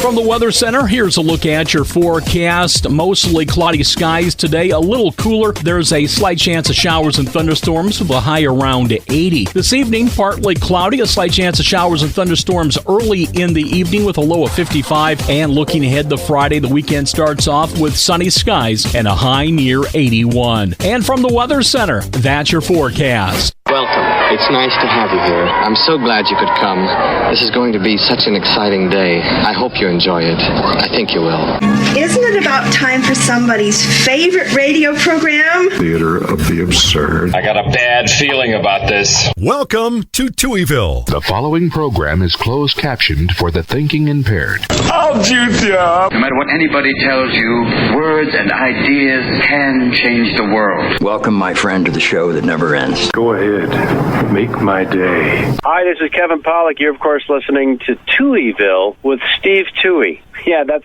from the Weather Center, here's a look at your forecast. Mostly cloudy skies today, a little cooler. There's a slight chance of showers and thunderstorms with a high around 80. This evening, partly cloudy, a slight chance of showers and thunderstorms early in the evening with a low of 55. And looking ahead to Friday, the weekend starts off with sunny skies and a high near 81. And from the Weather Center, that's your forecast. Welcome. It's nice to have you here. I'm so glad you could come. This is going to be such an exciting day. I hope you enjoy it. I think you will. Isn't it about time for somebody's favorite radio program? Theater of the absurd. I got a bad feeling about this. Welcome to Touhyville. The following program is closed captioned for the thinking impaired. How'd you do? No matter what anybody tells you, words and ideas can change the world. Welcome, my friend, to the show that never ends. Go ahead. Make my day. Hi, this is Kevin Pollak. You're, of course, listening to Touhyville with Steve Touhy. Yeah, that's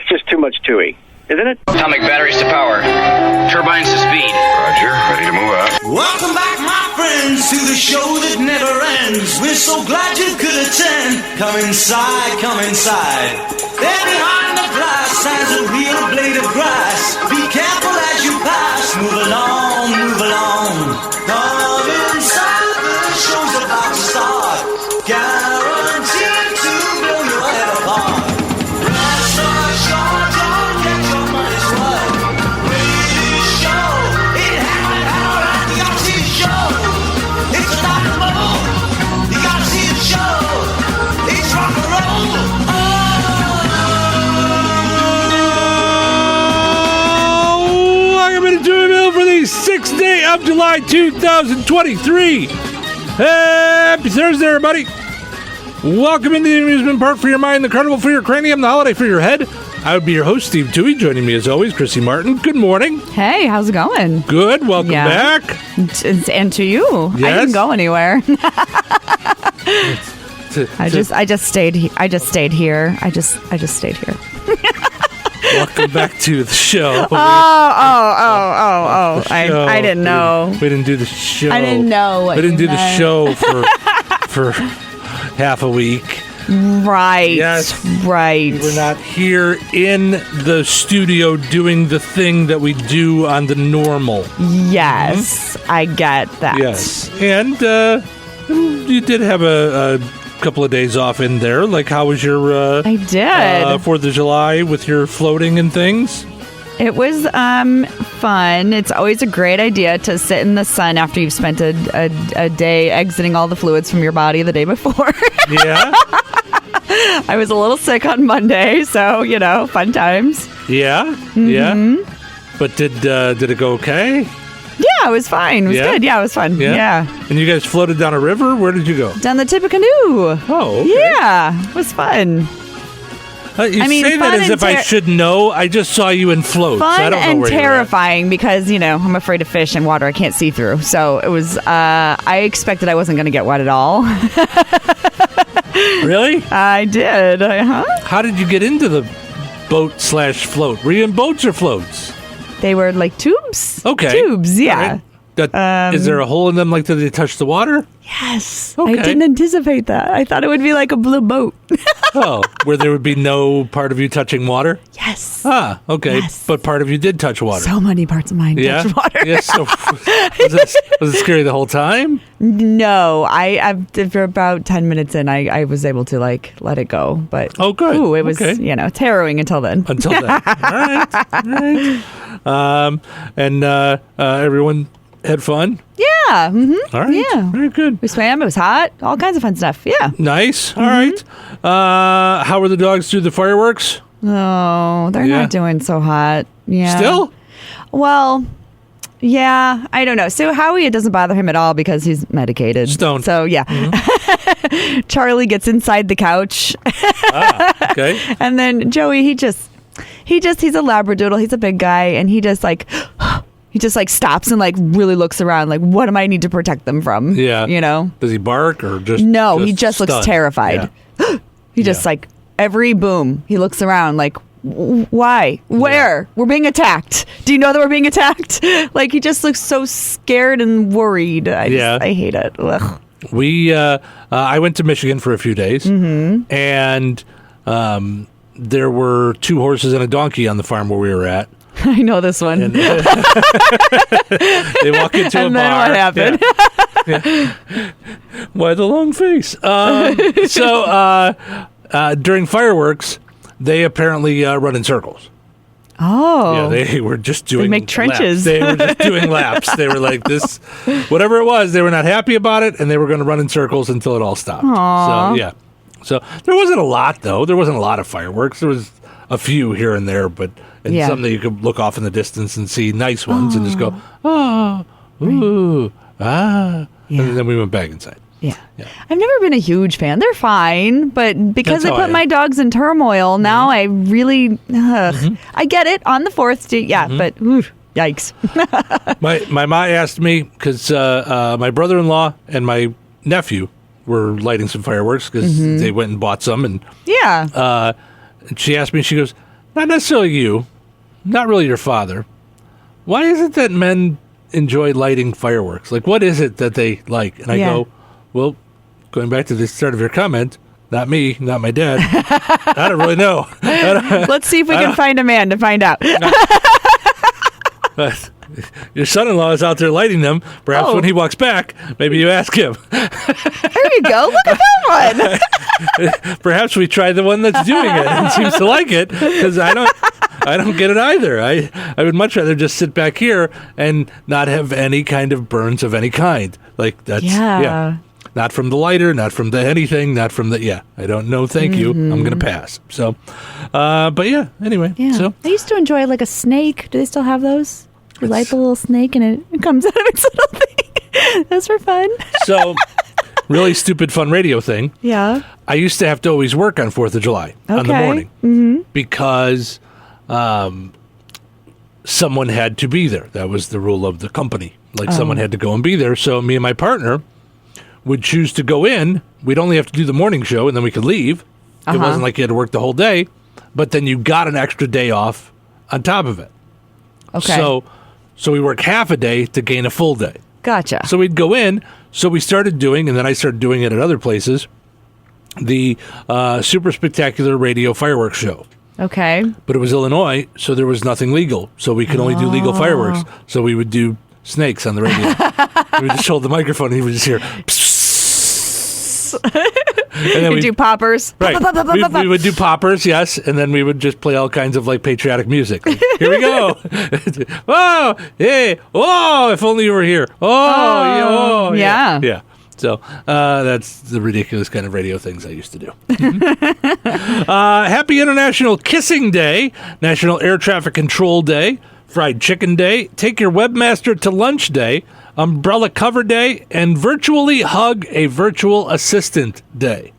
just too much Touhy, isn't it? Atomic batteries to power. Turbines to speed. Roger. Ready to move out. Welcome back, my friends, to the show that never ends. We're so glad you could attend. Come inside, come inside. There behind the glass stands a real blade of grass. Be careful as you pass. Move along, move along. Come inside, the show's about to start. Guaranteed to blow your head apart. Rest assured, don't get your money's worth. Radio show, it happened out at the RC show. It's a rock and roll. You gotta see the show. It's rock and roll. Welcome to Touhyville for the 6th day of July 2023. Happy Thursday, everybody. Welcome into the amusement park for your mind, the carnival for your cranium, the holiday for your head. I would be your host, Steve Touhy. Joining me, as always, Chrissy Martin. Good morning. Hey, how's it going? Good. Welcome back. And to you. Yes. I didn't go anywhere. I just stayed here. I just stayed here. Welcome back to the show. I didn't know. We didn't do the show. I didn't know what we didn't you do meant. the show for half a week. Right. Yes. Right. We were not here in the studio doing the thing that we do on the normal. Yes, I get that. Yes. And you did have a couple of days off in there. Like, how was your I did 4th of July with your floating and things? It was fun. It's always a great idea to sit in the sun after you've spent a day exiting all the fluids from your body the day before. Yeah. I was a little sick on Monday, so, fun times. Yeah. Mm-hmm. Yeah. But did it go okay? Yeah, it was fine. It was good. Yeah, it was fun. Yeah. And you guys floated down a river? Where did you go? Down the Tippecanoe. Oh, okay. Yeah, it was fun. You say that as if I should know. I just saw you in floats. Fun I don't know and where terrifying because, I'm afraid of fish and water I can't see through. So it was, I expected I wasn't going to get wet at all. Really? I did. How did you get into the boat/float? Were you in boats or floats? They were like tubes. Okay. Tubes, yeah. Is there a hole in them? Like, did they touch the water? Yes. Okay. I didn't anticipate that. I thought it would be like a blue boat. Oh, where there would be no part of you touching water? Yes. Ah, okay. Yes. But part of you did touch water. So many parts of mine touched water. Yes. So, was it scary the whole time? No. I for about 10 minutes in, I was able to let it go. But good. It was it's harrowing until then. Until then. All right. And everyone had fun? Yeah. Mm-hmm. All right. Yeah. Very good. We swam. It was hot. All kinds of fun stuff. Yeah. Nice. All right. How were the dogs through the fireworks? Oh, they're not doing so hot. Yeah. Still? Well, yeah. I don't know. So Howie, it doesn't bother him at all because he's medicated. Stoned. So, yeah. Mm-hmm. Charlie gets inside the couch. Okay. And then Joey, he's a Labradoodle. He's a big guy. And he just stops and really looks around like, what am I need to protect them from? Yeah. Does he bark or just? No, he just looks terrified. Yeah. He just every boom, he looks around like, why? Where? Yeah. We're being attacked. Do you know that we're being attacked? He just looks so scared and worried. I hate it. Ugh. I went to Michigan for a few days, mm-hmm. and there were 2 horses and a donkey on the farm where we were at. I know this one. And, they walk into a bar. And then what happened? Yeah. Why the long face? During fireworks, they apparently run in circles. Oh. Yeah, they were just doing They make trenches. Laps. They were just doing laps. They were like this, whatever it was, they were not happy about it, and they were going to run in circles until it all stopped. Aww. So, yeah. So there wasn't a lot, though. There wasn't a lot of fireworks. There was a few here and there, but some that you could look off in the distance and see nice ones and just go, oh, ooh, ah. Yeah. And then we went back inside. Yeah. I've never been a huge fan. They're fine, but because I put my dogs in turmoil, now I really, I get it on the 4th day. Yeah, but yikes. My ma asked me, because my brother-in-law and my nephew were lighting some fireworks because they went and bought some. And she asked me, she goes, not necessarily you, not really your father. Why is it that men enjoy lighting fireworks? Like, what is it that they like? And I go, well, going back to the start of your comment, not me, not my dad. I don't really know. Let's see if we can find a man to find out. Your son-in-law is out there lighting them. Perhaps when he walks back, maybe you ask him. There you go. Look at that one. Perhaps we try the one that's doing it and seems to like it, because I don't get it either. I would much rather just sit back here and not have any kind of burns of any kind. Like that's not from the lighter, not from the anything, not from the I don't know. Thank you. I'm going to pass. So, but anyway. Yeah. So I used to enjoy like a snake. Do they still have those? You light the little snake and it comes out of its little thing. Those were fun. So, really stupid fun radio thing. Yeah. I used to have to always work on 4th of July on the morning because someone had to be there. That was the rule of the company. Like someone had to go and be there. So me and my partner would choose to go in. We'd only have to do the morning show and then we could leave. It wasn't like you had to work the whole day, but then you got an extra day off on top of it. Okay. So we work half a day to gain a full day. Gotcha. So we'd go in. So we started doing, and then I started doing it at other places, the Super Spectacular Radio Fireworks Show. Okay. But it was Illinois, so there was nothing legal. So we could only do legal fireworks. So we would do snakes on the radio. We would just hold the microphone and you would just hear and then we do poppers. Right. We would do poppers, yes, and then we would just play all kinds of like patriotic music. Like, here we go. Oh, hey, oh, if only you were here. Oh, yeah. Yeah. So that's the ridiculous kind of radio things I used to do. Happy International Kissing Day, National Air Traffic Control Day, Fried Chicken Day, Take Your Webmaster to Lunch Day, Umbrella Cover Day, and Virtually Hug a Virtual Assistant Day.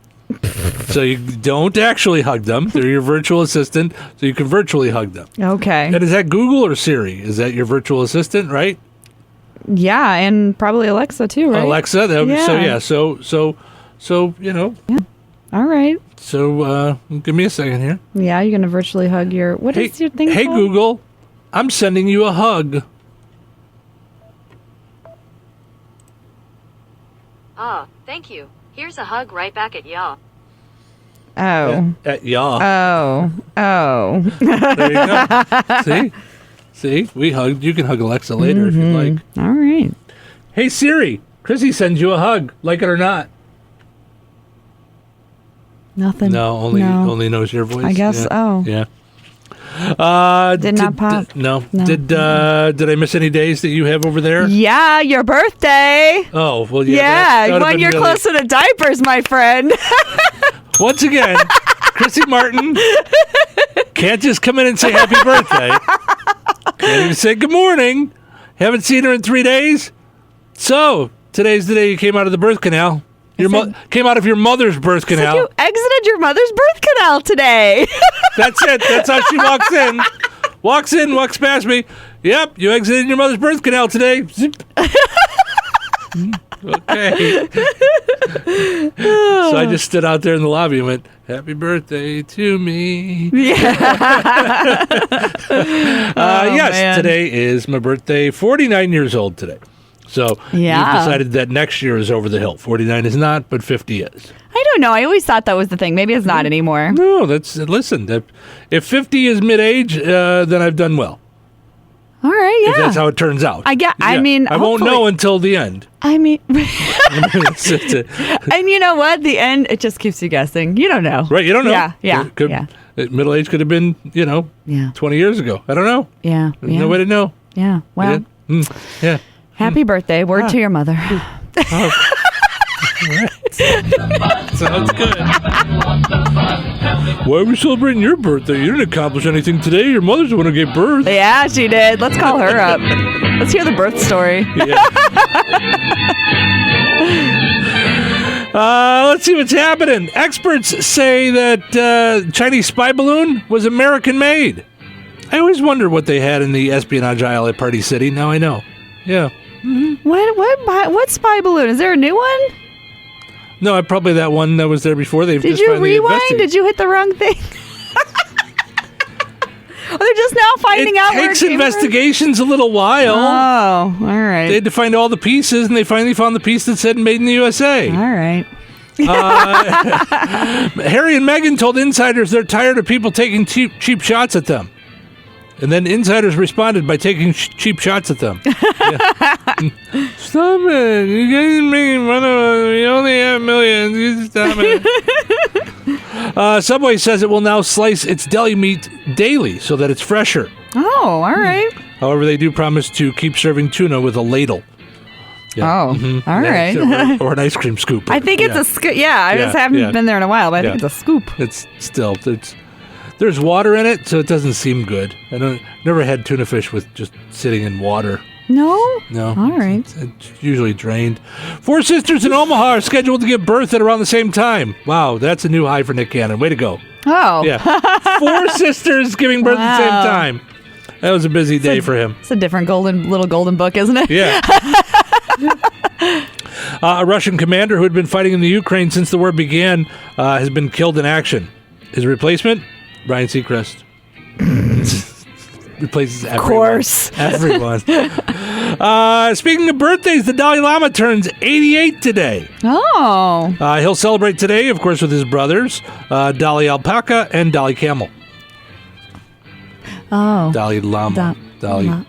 So you don't actually hug them. They're your virtual assistant, so you can virtually hug them. Okay. And is that Google or Siri? Is that your virtual assistant, right? Yeah, and probably Alexa too, right? Alexa. So you know. Yeah. All right. So give me a second here. Yeah, you're gonna virtually hug your. What is your thing? Hey called? Google, I'm sending you a hug. Oh, thank you. Here's a hug right back at y'all. Oh. At y'all. Oh. There you go. See, we hugged. You can hug Alexa later if you'd like. All right. Hey Siri, Chrissy sends you a hug, like it or not. Nothing. No, only knows your voice. I guess. Yeah. Did not pop. No. Did I miss any days that you have over there? Yeah, your birthday. Oh, well, yeah. When you're closer to diapers, my friend. Once again, Chrissy Martin can't just come in and say happy birthday. Can't even say good morning. Haven't seen her in 3 days. So, today's the day you came out of the birth canal. Came out of your mother's birth canal. You exited your mother's birth canal today. That's it. That's how she walks in. Walks past me. Yep, you exited your mother's birth canal today. Zip. Okay. So I just stood out there in the lobby and went, happy birthday to me. Yeah. Yes, man. Today is my birthday. 49 years old today. So you've decided that next year is over the hill. 49 is not, but 50 is. I I don't know. I always thought that was the thing. Maybe it's not anymore. No, listen. If 50 is mid-age, then I've done well. All right, yeah. If that's how it turns out. I mean, I won't know until the end. I mean, and you know what? The end, it just keeps you guessing. You don't know. Right, you don't know. Yeah. Middle age could have been, 20 years ago. I don't know. Yeah. There's no way to know. Yeah, well. Yeah. Happy birthday. Word to your mother. Oh. Sounds good. Why are we celebrating your birthday? You didn't accomplish anything today. Your mother's the one who gave birth. Yeah, she did. Let's call her up. Let's hear the birth story. Yeah. Let's see what's happening. Experts say that Chinese spy balloon was American-made. I always wonder what they had in the espionage aisle at Party City. Now I know. Yeah. Mm-hmm. What spy balloon? Is there a new one? No, probably that one that was there before. Did you rewind? Did you hit the wrong thing? They're just now finding out. It takes investigations a little while. Oh, all right. They had to find all the pieces, and they finally found the piece that said "Made in the USA." All right. Harry and Meghan told insiders they're tired of people taking cheap shots at them. And then insiders responded by taking cheap shots at them. Stop it. You guys making fun of us. We only have millions. You stop it. Subway says it will now slice its deli meat daily so that it's fresher. Oh, all right. However, they do promise to keep serving tuna with a ladle. Yeah. Oh, all right. Or an ice cream scoop. I think it's a scoop. Yeah, I just haven't been there in a while, but I think it's a scoop. It's still... There's water in it, so it doesn't seem good. Never had tuna fish with just sitting in water. No? All right. It's usually drained. 4 sisters in Omaha are scheduled to give birth at around the same time. Wow, that's a new high for Nick Cannon. Way to go. Oh. Yeah. 4 sisters giving birth at the same time. That was a busy day for him. It's a different little golden book, isn't it? Yeah. A Russian commander who had been fighting in the Ukraine since the war began has been killed in action. His replacement? Ryan Seacrest. Replaces everyone. Of course. Everyone. Speaking of birthdays, the Dalai Lama turns 88 today. Oh. He'll celebrate today, of course, with his brothers, Dalai Alpaca and Dalai Camel. Oh. Dalai Lama. Dalai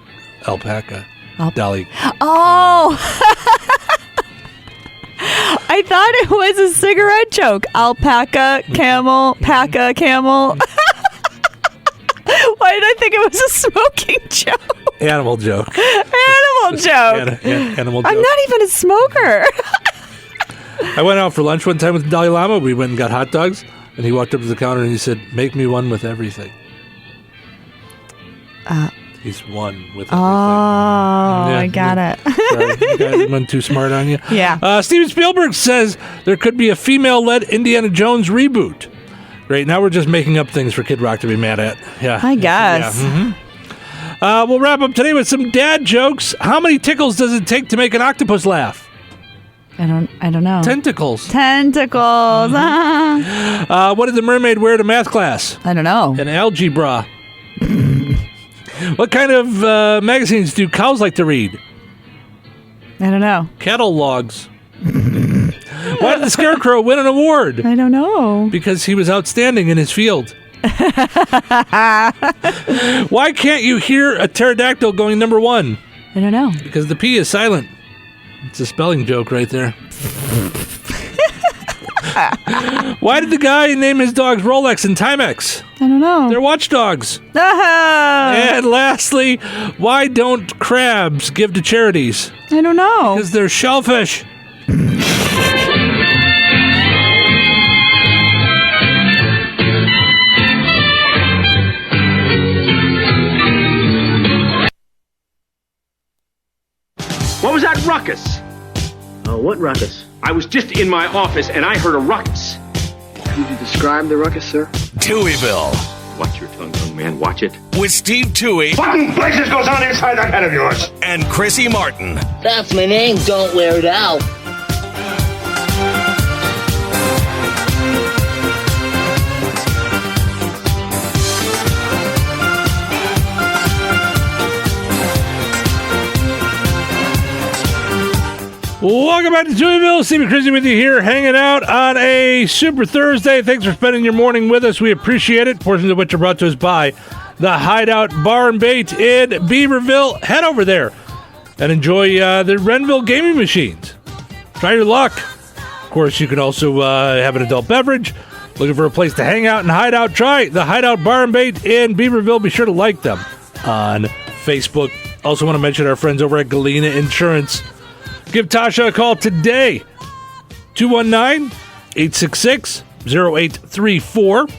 Alpaca. Dalai. Oh. I thought it was a cigarette joke. Alpaca, camel, paca, camel. Why did I think it was a smoking joke? Animal joke. Animal joke. Animal joke. I'm not even a smoker. I went out for lunch one time with the Dalai Lama. We went and got hot dogs, and he walked up to the counter and he said, "Make me one with everything." He's one with everything. Oh, I got it. Sorry, I went too smart on you. Yeah. Steven Spielberg says there could be a female-led Indiana Jones reboot. Right now, we're just making up things for Kid Rock to be mad at. Yeah, I guess. Yeah. Mm-hmm. We'll wrap up today with some dad jokes. How many tickles does it take to make an octopus laugh? I don't know. Tentacles. Mm-hmm. What did the mermaid wear to math class? I don't know. An algae bra. What kind of magazines do cows like to read? I don't know. Cattle logs. Why did the Scarecrow win an award? I don't know. Because he was outstanding in his field. Why can't you hear a pterodactyl going number 1? I don't know. Because the P is silent. It's a spelling joke right there. Why did the guy name his dogs Rolex and Timex? I don't know. They're watchdogs. Oh. And lastly, why don't crabs give to charities? I don't know. Because they're shellfish. What was that ruckus? What ruckus? I was just in my office and I heard a ruckus. Could you describe the ruckus, sir? Touhyville. Watch your tongue, young man. Watch it. With Steve Touhy. Fucking places goes on inside that head of yours. And Chrissy Martin. That's my name. Don't wear it out. Welcome back to Touhyville. Steve and Chrissy with you here, hanging out on a Super Thursday. Thanks for spending your morning with us. We appreciate it. Portions of which are brought to us by the Hideout Bar and Bait in Beaverville. Head over there and enjoy the Renville gaming machines. Try your luck. Of course, you can also have an adult beverage. Looking for a place to hang out and hide out? Try the Hideout Bar and Bait in Beaverville. Be sure to like them on Facebook. Also want to mention our friends over at Galena Insurance. Give Tasha a call today. 219-866-0834.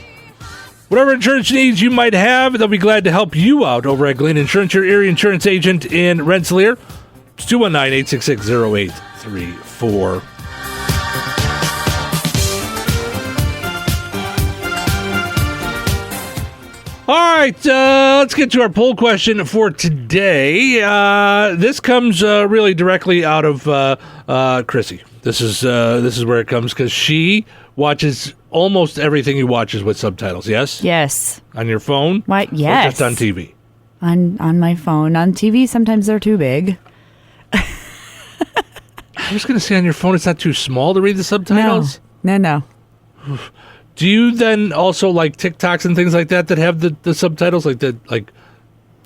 Whatever insurance needs you might have, they'll be glad to help you out over at Galena Insurance, your area insurance agent in Rensselaer. It's 219-866-0834. All right, let's get to our poll question for today. This comes really directly out of Chrissy. This is where it comes because she watches almost everything he watches with subtitles. Yes. Yes. On your phone. What? Yes. Or just on TV. On my phone. On TV, sometimes they're too big. I was going to say on your phone, it's not too small to read the subtitles. No. Do you then also like TikToks and things like that have the subtitles like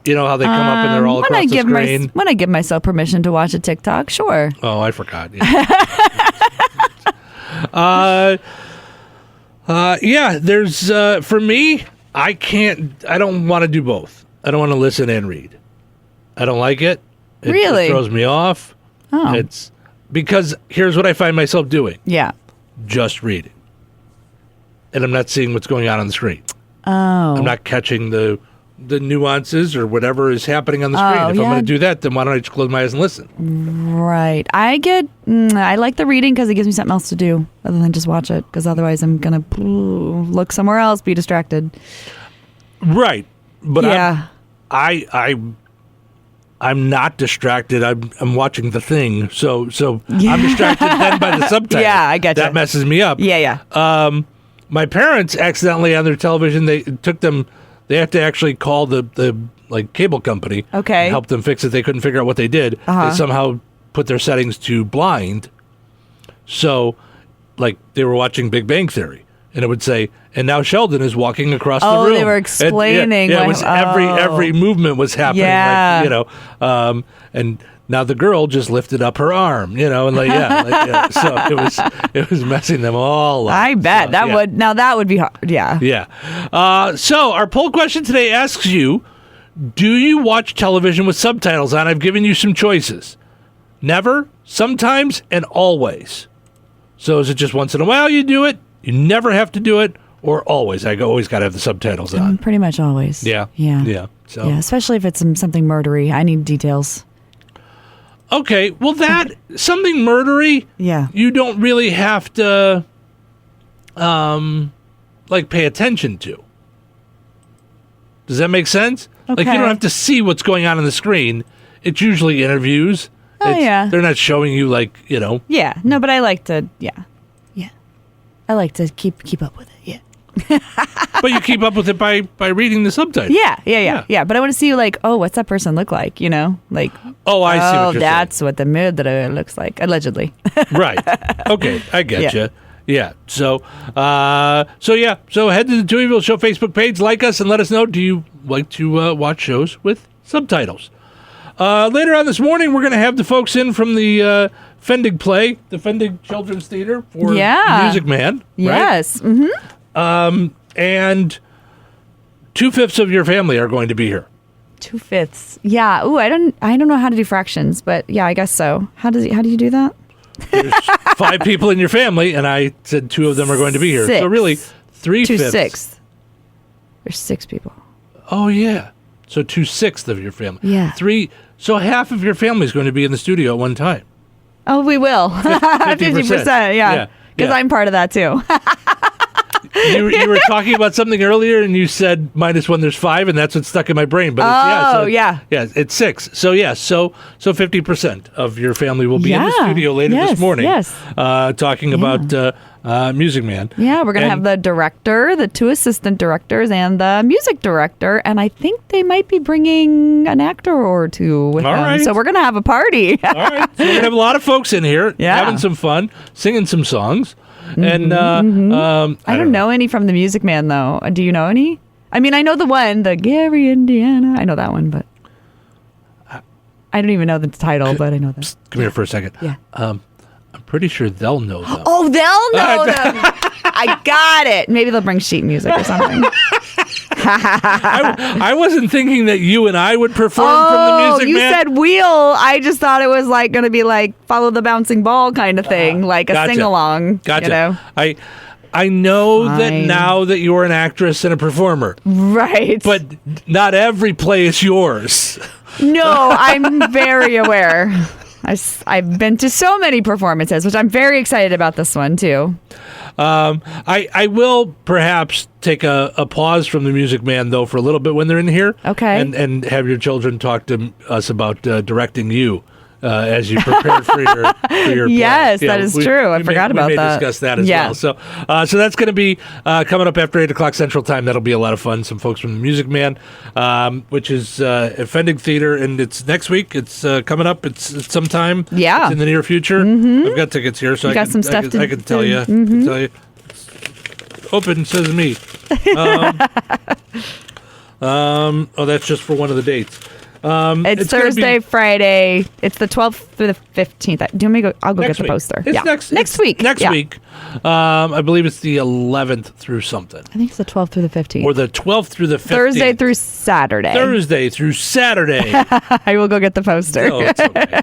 you know how they come up and they're all across the screen? When I give myself permission to watch a TikTok, sure. Oh, I forgot. Yeah. There's for me, I don't want to do both. I don't want to listen and read. I don't like it. Really? It throws me off. Oh. It's because here's what I find myself doing. Yeah. Just reading. And I'm not seeing what's going on the screen. Oh. I'm not catching the nuances or whatever is happening on the screen. If I'm going to do that, then why don't I just close my eyes and listen? Right. I like the reading because it gives me something else to do other than just watch it, because otherwise I'm going to look somewhere else, be distracted. Right. But yeah. I'm not distracted. I'm watching the thing. So I'm distracted then by the subtitles. Yeah, I get that messes me up. Yeah. My parents accidentally on their television, they have to actually call the like cable company. Okay. And help them fix it. They couldn't figure out what they did. Uh-huh. They somehow put their settings to blind. So like they were watching Big Bang Theory. And it would say, and now Sheldon is walking across the room. Oh, they were explaining. It was every movement was happening. Yeah. Like, and now the girl just lifted up her arm, and so it was messing them all up. I bet that would be hard. Yeah. Yeah. So our poll question today asks you, do you watch television with subtitles on? I've given you some choices. Never, sometimes, and always. So is it just once in a while you do it? You never have to do it, or always? I always got to have the subtitles on. Pretty much always. Yeah. So. Yeah, especially if it's something murdery. I need details. Okay, well that something murdery. Yeah. You don't really have to, pay attention to. Does that make sense? Okay. Like you don't have to see what's going on the screen. It's usually interviews. Yeah. They're not showing you Yeah. No, but I like to. Yeah. I like to keep up with it. Yeah. But you keep up with it by reading the subtitles. Yeah. But I want to see what's that person look like? Like. Oh, I see what you're saying. That's what the murderer looks like, allegedly. Right. Okay, I get you. Yeah. So head to the Touhyville Show Facebook page, like us, and let us know. Do you like to watch shows with subtitles? Later on this morning, we're going to have the folks in from the Fendig play, the Fendig Children's Theater for Music Man. Yes. Right? Mm-hmm. And 2/5 of your family are going to be here. 2/5. Yeah. Ooh, I don't know how to do fractions, but yeah, I guess so. How do you do that? There's 5 people in your family, and I said 2 of them are going to be here. 6. So really, 3/5. 2/6. There's 6 people. Oh yeah. So 2/6 of your family. Yeah. 3. So half of your family is going to be in the studio at one time. Oh, we will. 50%. Yeah. Because I'm part of that too. You were talking about something earlier, and you said -1, there's 5, and that's what stuck in my brain. But it's 6. So 50% of your family will be in the studio later this morning. Yes. Talking about Music Man. Yeah, we're going to have the director, the 2 assistant directors, and the music director. And I think they might be bringing an actor or 2 with them. Right. So we're going to have a party. All right. So we're going to have a lot of folks in here having some fun, singing some songs. And I don't know any from the Music Man, though. Do you know any? I mean, I know the one, the Gary, Indiana. I know that one, but I don't even know the title, but I know that. Come here for a second. Yeah. I'm pretty sure they'll know them. Oh, they'll know them. I got it. Maybe they'll bring sheet music or something. I wasn't thinking that you and I would perform from the Music Man. You said wheel. I just thought it was like going to be like follow the bouncing ball kind of thing, like a sing-along. Gotcha. You know? I know that now that you're an actress and a performer. Right. But not every play is yours. No, I'm very aware. I've been to so many performances, which I'm very excited about this one, too. I will perhaps take a pause from the Music Man, though, for a little bit when they're in here. Okay. And have your children talk to us about directing you. As you prepared for your play. Yes, that is true. I forgot about that. We may discuss that as well. So that's going to be coming up after 8 o'clock Central Time. That'll be a lot of fun. Some folks from the Music Man, which is at Fendig Theater, and it's next week. It's coming up. It's sometime. Yeah. It's in the near future. Mm-hmm. I've got tickets here, so I can tell you. Mm-hmm. I can tell you. Open, says me. That's just for one of the dates. It's Thursday, Friday. It's the 12th through the 15th. Do you want me to go? I'll go get the poster. It's next week. Next week. I believe it's the 11th through something. I think it's the 12th through the 15th. Or the 12th through the 15th. Thursday through Saturday. I will go get the poster. No, it's okay.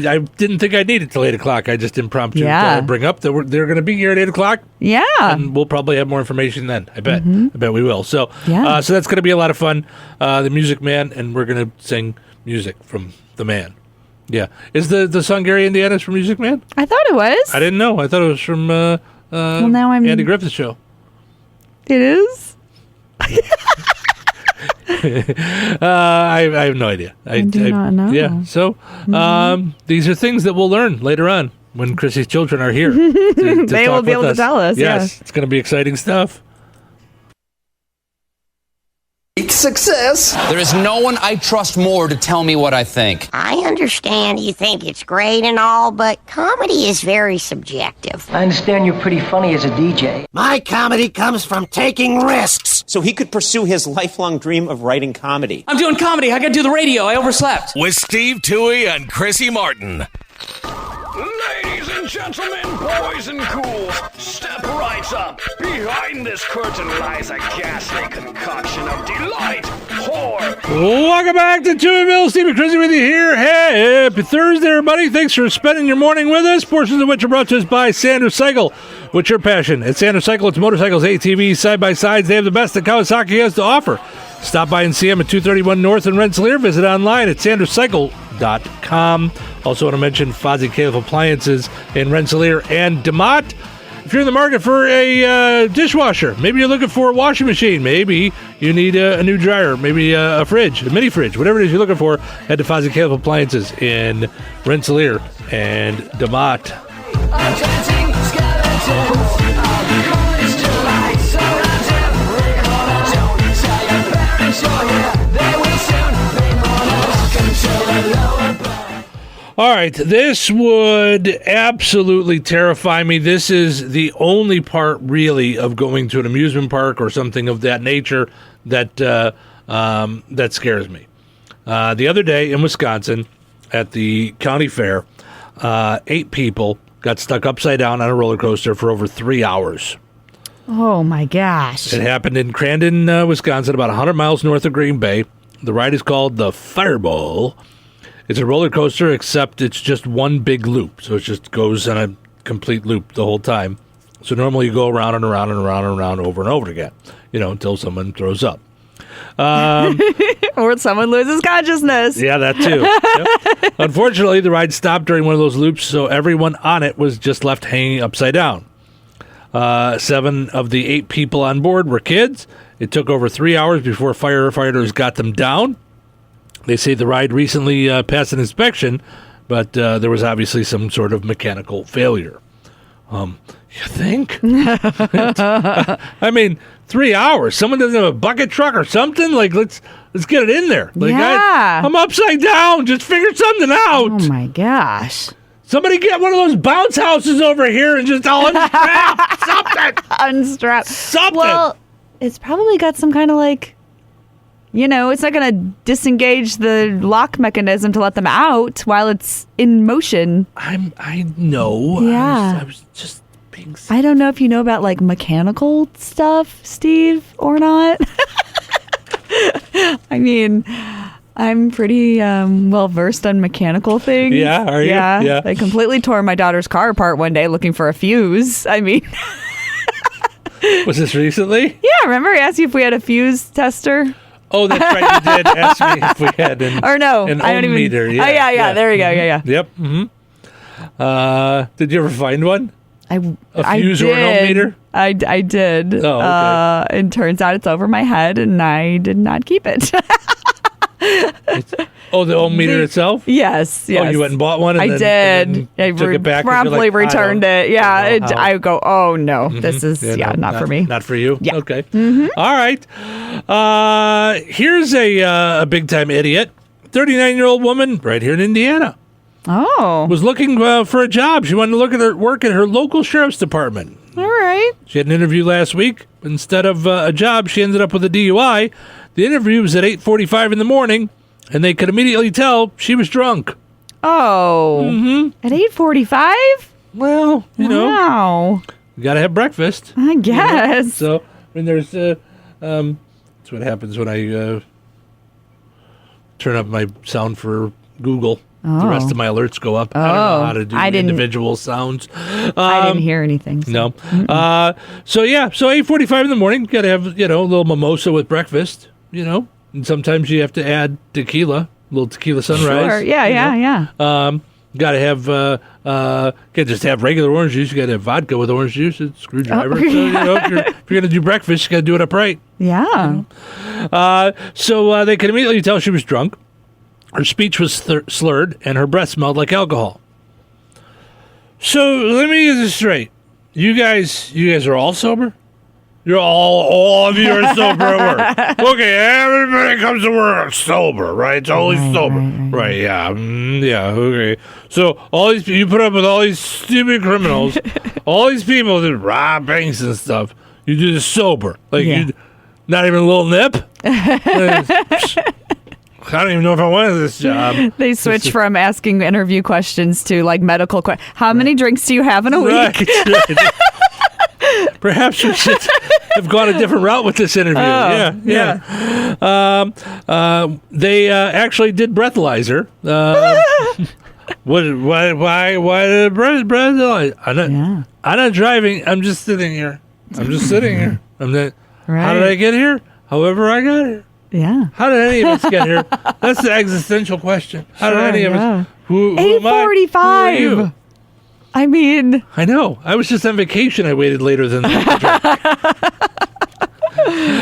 I didn't think I needed till 8 o'clock. I just impromptu bring up that they're going to be here at 8 o'clock. Yeah. And we'll probably have more information then. I bet. Mm-hmm. I bet we will. So, so that's going to be a lot of fun. The Music Man, and we're going to sing music from the man. Yeah. Is the song Gary, Indiana from Music Man? I thought it was. I didn't know. I thought it was from well, now I'm... Andy Griffith's show. It is? I have no idea. I do not know. Yeah. So these are things that we'll learn later on when Chrissy's children are here. They will be able to tell us. Yes. It's going to be exciting stuff. Success. There is no one I trust more to tell me what I think. I understand you think it's great and all, but comedy is very subjective. I understand you're pretty funny as a DJ. My comedy comes from taking risks. So he could pursue his lifelong dream of writing comedy. I'm doing comedy. I got to do the radio. I overslept. With Steve Touhy and Chrissy Martin. Ladies and gentlemen, boys and ghouls, step right up. Behind this curtain lies a ghastly concoction of delight, horror. Welcome back to Touhyville. Steve and Chrissy with you here. Happy Thursday, everybody. Thanks for spending your morning with us. Portions of which are brought to us by Sanders Cycle. What's your passion? At Sanders Cycle, it's motorcycles, ATVs, side-by-sides. They have the best that Kawasaki has to offer. Stop by and see them at 231 North in Rensselaer. Visit online at sanderscycle.com. Also want to mention Fozzie Cave Appliances in Rensselaer and DeMott. If you're in the market for a dishwasher, maybe you're looking for a washing machine, maybe you need a new dryer, maybe a fridge, a mini fridge, whatever it is you're looking for, head to Fozzie Cave Appliances in Rensselaer and DeMott. All right, this would absolutely terrify me. This is the only part, really, of going to an amusement park or something of that nature that that scares me. The other day in Wisconsin, at the county fair, 8 people got stuck upside down on a roller coaster for over 3 hours. Oh, my gosh. It happened in Crandon, Wisconsin, about 100 miles north of Green Bay. The ride is called the Fireball. It's a roller coaster, except it's just one big loop. So it just goes on a complete loop the whole time. So normally you go around and around and around and around over and over again, until someone throws up. Or someone loses consciousness. Yeah, that too. Yep. Unfortunately, the ride stopped during one of those loops, so everyone on it was just left hanging upside down. 7 of the 8 people on board were kids. It took over 3 hours before firefighters got them down. They say the ride recently passed an inspection, but there was obviously some sort of mechanical failure. You think? I mean, 3 hours. Someone doesn't have a bucket truck or something? Like, let's get it in there. Like, Yeah. I'm upside down. Just figure something out. Oh, my gosh. Somebody get one of those bounce houses over here and just unstrap something. Unstrap. Something. Well, it's probably got some kind of like, it's not going to disengage the lock mechanism to let them out while it's in motion. I know. Yeah. I was just being... I don't know if you know about like mechanical stuff, Steve, or not. I mean... I'm pretty well versed on mechanical things. Yeah, are you? Yeah. I completely tore my daughter's car apart one day looking for a fuse. I mean, was this recently? Yeah, remember I asked you if we had a fuse tester? Oh, that's right. You did ask me if we had an or no, an I don't ohm even, meter. Yeah, oh yeah. There we go. Yeah. Yep. Mm-hmm. Did you ever find one? A fuse I or an ohm meter? I did. Oh, okay. And turns out it's over my head, and I did not keep it. The ohm meter itself? Yes. Oh, you went and bought one? And I then, did. And then took it back? Promptly returned it. Yeah. I go, oh, no. Mm-hmm. This is, not for me. Not for you? Yeah. Okay. Mm-hmm. All right. Here's a big-time idiot. 39-year-old woman right here in Indiana. Oh. Was looking for a job. She wanted to work at her local sheriff's department. All right. She had an interview last week. Instead of a job, she ended up with a DUI. The interview was at 8:45 in the morning, and they could immediately tell she was drunk. Oh. Mm-hmm. At 8:45? Well, you know. You got to have breakfast. I guess. So, I mean, there's... that's what happens when I turn up my sound for Google. Oh. The rest of my alerts go up. I don't know how to do individual sounds. I didn't hear anything. So. No. So 8:45 in the morning, got to have, a little mimosa with breakfast, And sometimes you have to add tequila, a little tequila sunrise. Sure. Yeah. Got to have, can't just have regular orange juice. You got to have vodka with orange juice. It's screwdriver. So, if you're going to do breakfast, you got to do it upright. Yeah. So they could immediately tell she was drunk. Her speech was slurred, and her breath smelled like alcohol. So let me get this straight. You guys are all sober? You're all of you are sober at work. Okay, everybody comes to work sober, right? It's always sober. Right, yeah. Yeah, okay. So all these you put up with all these stupid criminals, all these people that rob banks and stuff. You do this sober. Like you not even a little nip? I don't even know if I wanted this job. They switch from asking interview questions to like medical questions. How many drinks do you have in a week? Right. Perhaps we should have gone a different route with this interview. Yeah. They actually did breathalyzer. Why did breathalyzer? I'm not driving. I'm just sitting here. I'm not. Right. How did I get here? However I got here. Yeah. How did any of us get here? That's the existential question. How did any of us? Who am I? 8:45. Who are you? I mean, I know. I was just on vacation. I waited later than that.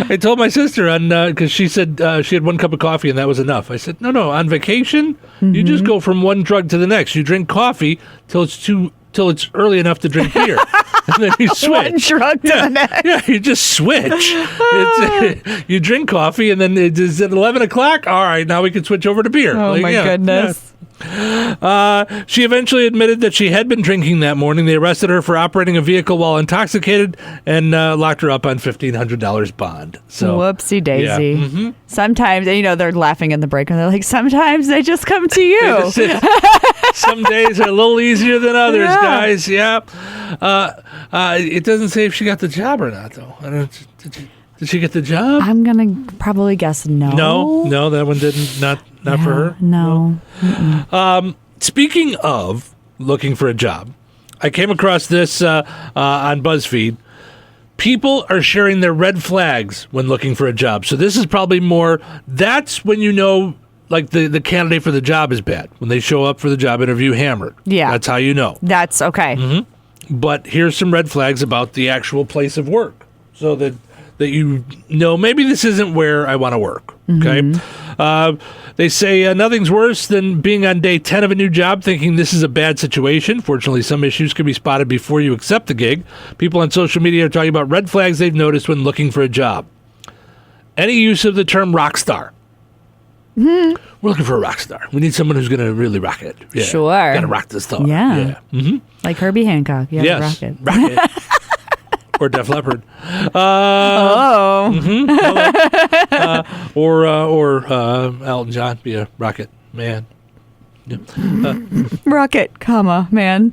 I told my sister because she said she had one cup of coffee and that was enough. I said, no. On vacation, you just go from one drug to the next. You drink coffee till it's early enough to drink beer. And then you switch. One drug to the next. Yeah, you just switch. You drink coffee, and then it's at 11 o'clock. All right, now we can switch over to beer. Oh, my goodness. Yeah. She eventually admitted that she had been drinking that morning. They arrested her for operating a vehicle while intoxicated and locked her up on $1,500 bond. So, whoopsie daisy. Yeah. Mm-hmm. Sometimes, they're laughing in the break, and they're like, sometimes they just come to you. Some days are a little easier than others, guys. Yeah. It doesn't say if she got the job or not, though. I don't. Did she get the job? I'm gonna probably guess no. No, that one didn't. Not for her. No. Speaking of looking for a job, I came across this on BuzzFeed. People are sharing their red flags when looking for a job. So this is probably more. That's when you know, like the candidate for the job is bad when they show up for the job interview hammered. Yeah, that's how you know. That's okay. Mm-hmm. But here's some red flags about the actual place of work, so that you know maybe this isn't where I want to work. Okay. They say nothing's worse than being on day 10 of a new job thinking this is a bad situation. Fortunately, some issues can be spotted before you accept the gig. People on social media are talking about red flags they've noticed when looking for a job. Any use of the term rock star. We're looking for a rock star. We need someone who's going to really rock it. Yeah. Sure. Got to rock this stuff. Yeah. Like Herbie Hancock. Yeah, yes. rock it. Rock it. Or Def Leppard. Or Elton John. Be a rocket man. Yeah. Rocket, comma, man.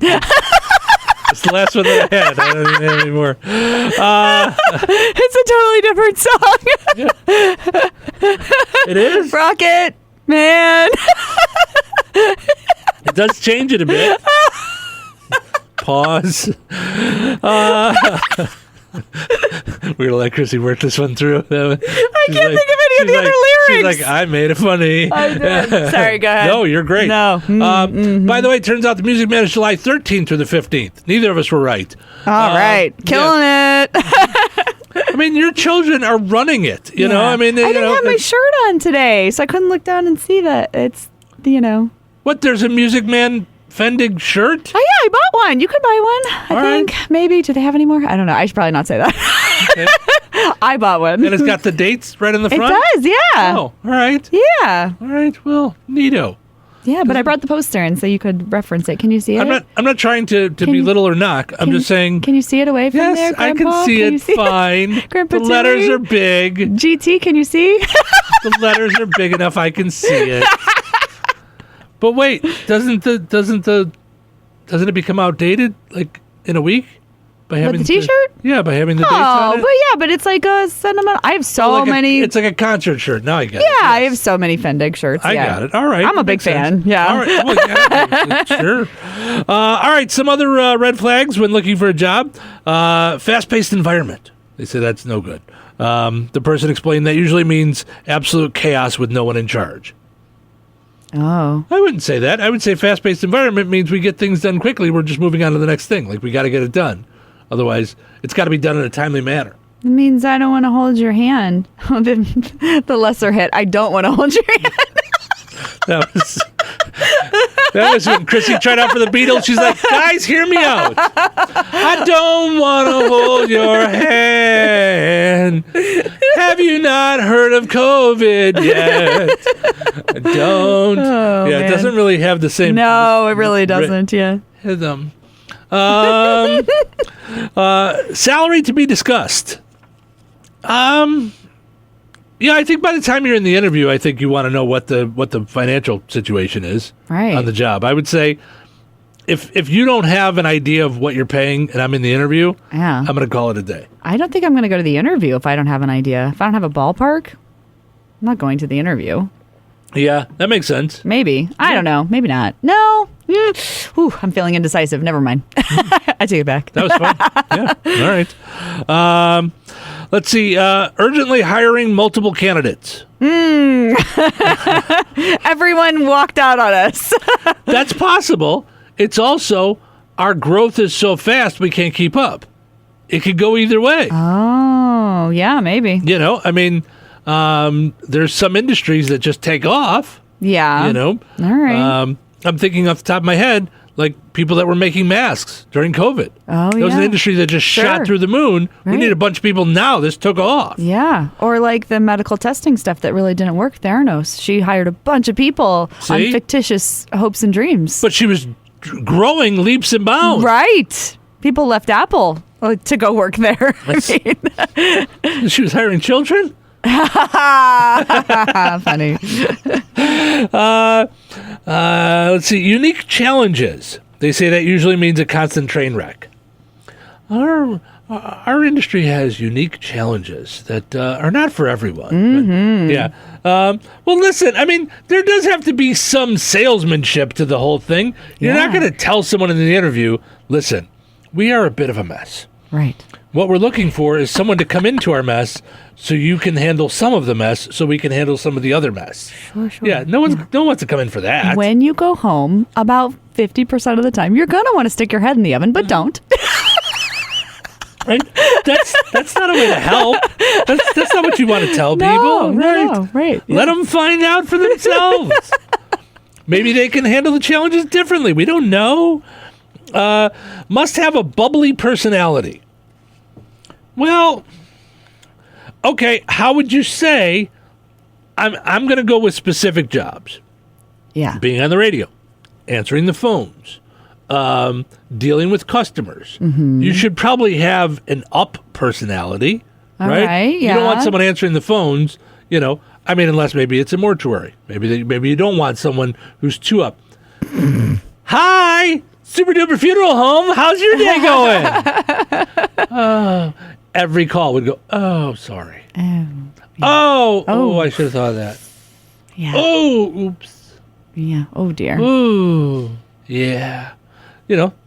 It's the last one that I had. I don't even have any more. It's a totally different song. It is? Rocket, man. It does change it a bit. Pause. We're going to let Chrissy work this one through. I can't think of any of the other lyrics. She's like, I made it funny. I did. Sorry, go ahead. No, you're great. No. By the way, it turns out the Music Man is July 13th through the 15th. Neither of us were right. All right. Killing it. I mean, your children are running it. You know, I mean, I didn't have my shirt on today, so I couldn't look down and see that it's, What, there's a Music Man Fendig shirt? Oh, yeah, I bought one. You could buy one. I think. Maybe. Do they have any more? I don't know. I should probably not say that. Okay. I bought one. And it's got the dates right in the front? It does, yeah. Oh, all right. Yeah. All right. Well, neato. Yeah, but I brought the poster in so you could reference it. Can you see it? I'm not trying to belittle or knock. I'm just saying. Can you see it away from there, Yes, I Grandpa? can see it fine. Grandpa the letters Timmy? are big. GT, can you see? The letters are big enough I can see it. But wait, doesn't it become outdated like in a week by having the T-shirt? By having the dates on it. But it's like a sentimental. I have so many. It's like a concert shirt. Now I get it. Yeah, I have so many Fendig shirts. I got it. All right, I'm a big fan. Sense. Yeah. All right. Well, yeah, sure. All right. Some other red flags when looking for a job: fast-paced environment. They say that's no good. The person explained that usually means absolute chaos with no one in charge. Oh. I wouldn't say that. I would say fast-paced environment means we get things done quickly. We're just moving on to the next thing. Like, we got to get it done. Otherwise, it's got to be done in a timely manner. It means I don't want to hold your hand. The lesser hit. I don't want to hold your hand. That was when Chrissy tried out for the Beatles. She's like, guys, hear me out. I don't want to hold your hand. Have you not heard of COVID yet? I don't. Oh, yeah, man. It doesn't really have the same. No, it really doesn't. Yeah. Rhythm. Salary to be discussed. Yeah, I think by the time you're in the interview, I think you want to know what the financial situation is on the job. I would say if you don't have an idea of what you're paying and I'm in the interview, I'm going to call it a day. I don't think I'm going to go to the interview if I don't have an idea. If I don't have a ballpark, I'm not going to the interview. Yeah, that makes sense. Maybe. I don't know. Maybe not. No. Ooh, I'm feeling indecisive. Never mind. I take it back. That was fun. Yeah. All right. Let's see. Urgently hiring multiple candidates. Everyone walked out on us. That's possible. It's also our growth is so fast we can't keep up. It could go either way. Oh, yeah, maybe. You know, I mean, there's some industries that just take off. Yeah. You know. All right. I'm thinking off the top of my head, like people that were making masks during COVID. Oh, That was an industry that just shot through the moon. Right. We need a bunch of people now. This took off. Yeah. Or like the medical testing stuff that really didn't work. Theranos. She hired a bunch of people on fictitious hopes and dreams. But she was growing leaps and bounds. Right. People left Apple to go work there. She was hiring children? Funny. Let's see. Unique challenges. They say that usually means a constant train wreck. Our industry has unique challenges that are not for everyone. Mm-hmm. But, yeah. Well, listen, I mean, there does have to be some salesmanship to the whole thing. You're not going to tell someone in the interview, listen, we are a bit of a mess. Right. What we're looking for is someone to come into our mess so you can handle some of the mess so we can handle some of the other mess. Sure. Yeah, no one wants to come in for that. When you go home, about 50% of the time, you're going to want to stick your head in the oven, but don't. Right? That's not a way to help. That's not what you want to tell people. No, right. Let them find out for themselves. Maybe they can handle the challenges differently. We don't know. Must have a bubbly personality. Well, okay, how would you say I'm going to go with specific jobs? Yeah. Being on the radio, answering the phones, dealing with customers. Mm-hmm. You should probably have an up personality, All right? right, You don't want yeah. someone answering the phones, unless maybe it's a mortuary. Maybe you don't want someone who's too up. Hi, Super Duper Funeral Home. How's your day going? Every call would go, oh, sorry. Oh, I should have thought of that. Yeah. Oh, oops. Yeah. Oh, dear. Ooh, yeah.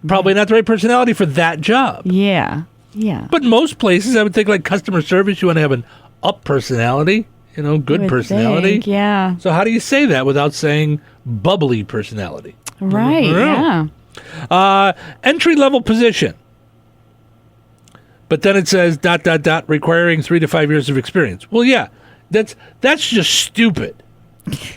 Probably not the right personality for that job. Yeah. Yeah. But most places, I would think, like customer service, you want to have an up personality, good would personality. think, yeah. So how do you say that without saying bubbly personality? Right, I don't know. Entry-level position. But then it says ... requiring 3 to 5 years of experience. Well, yeah, that's just stupid.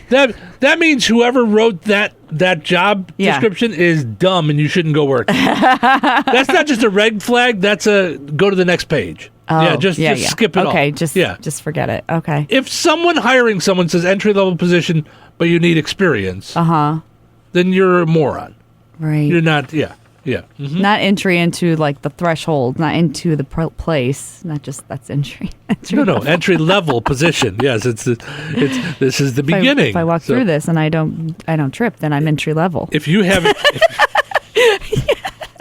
That means whoever wrote that job description is dumb and you shouldn't go work. That's not just a red flag. That's a go to the next page. Oh, just skip it. Okay, all. just forget it. Okay. If someone hiring someone says entry level position, but you need experience, then you're a moron. Right. You're not. Yeah. Mm-hmm. Not entry into like the threshold, not into the place, not just that's entry. No, entry level position. Yes, it's this is the beginning. If I walk through this and I don't trip, then I'm entry level. If you have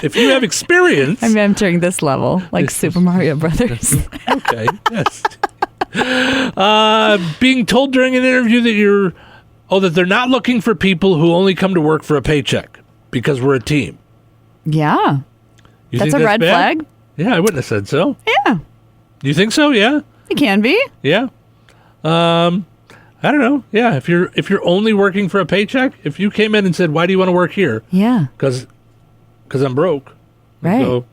if you have experience, I'm entering this level, like Super Mario Brothers. Okay. Yes. Being told during an interview that they're not looking for people who only come to work for a paycheck because we're a team. Yeah. That's a red flag? Yeah, I wouldn't have said so. Yeah. You think so? Yeah. It can be. Yeah. I don't know. Yeah, if you're only working for a paycheck, if you came in and said, "Why do you want to work here?" Yeah. Because I'm broke. Right. So,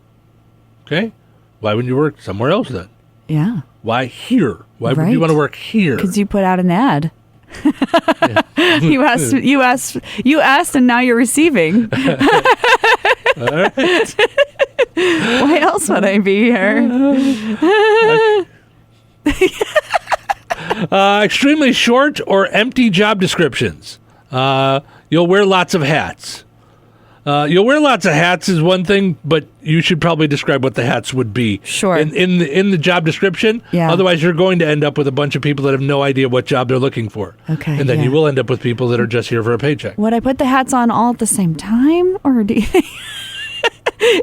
okay. Why wouldn't you work somewhere else then? Yeah. Why here? Why would you want to work here? Because you put out an ad. You asked, and now you're receiving. All right. Why else would I be here? Extremely short or empty job descriptions. You'll wear lots of hats. You'll wear lots of hats is one thing, but you should probably describe what the hats would be. Sure. In the job description. Yeah. Otherwise, you're going to end up with a bunch of people that have no idea what job they're looking for. Okay. And then you will end up with people that are just here for a paycheck. Would I put the hats on all at the same time, or do you think?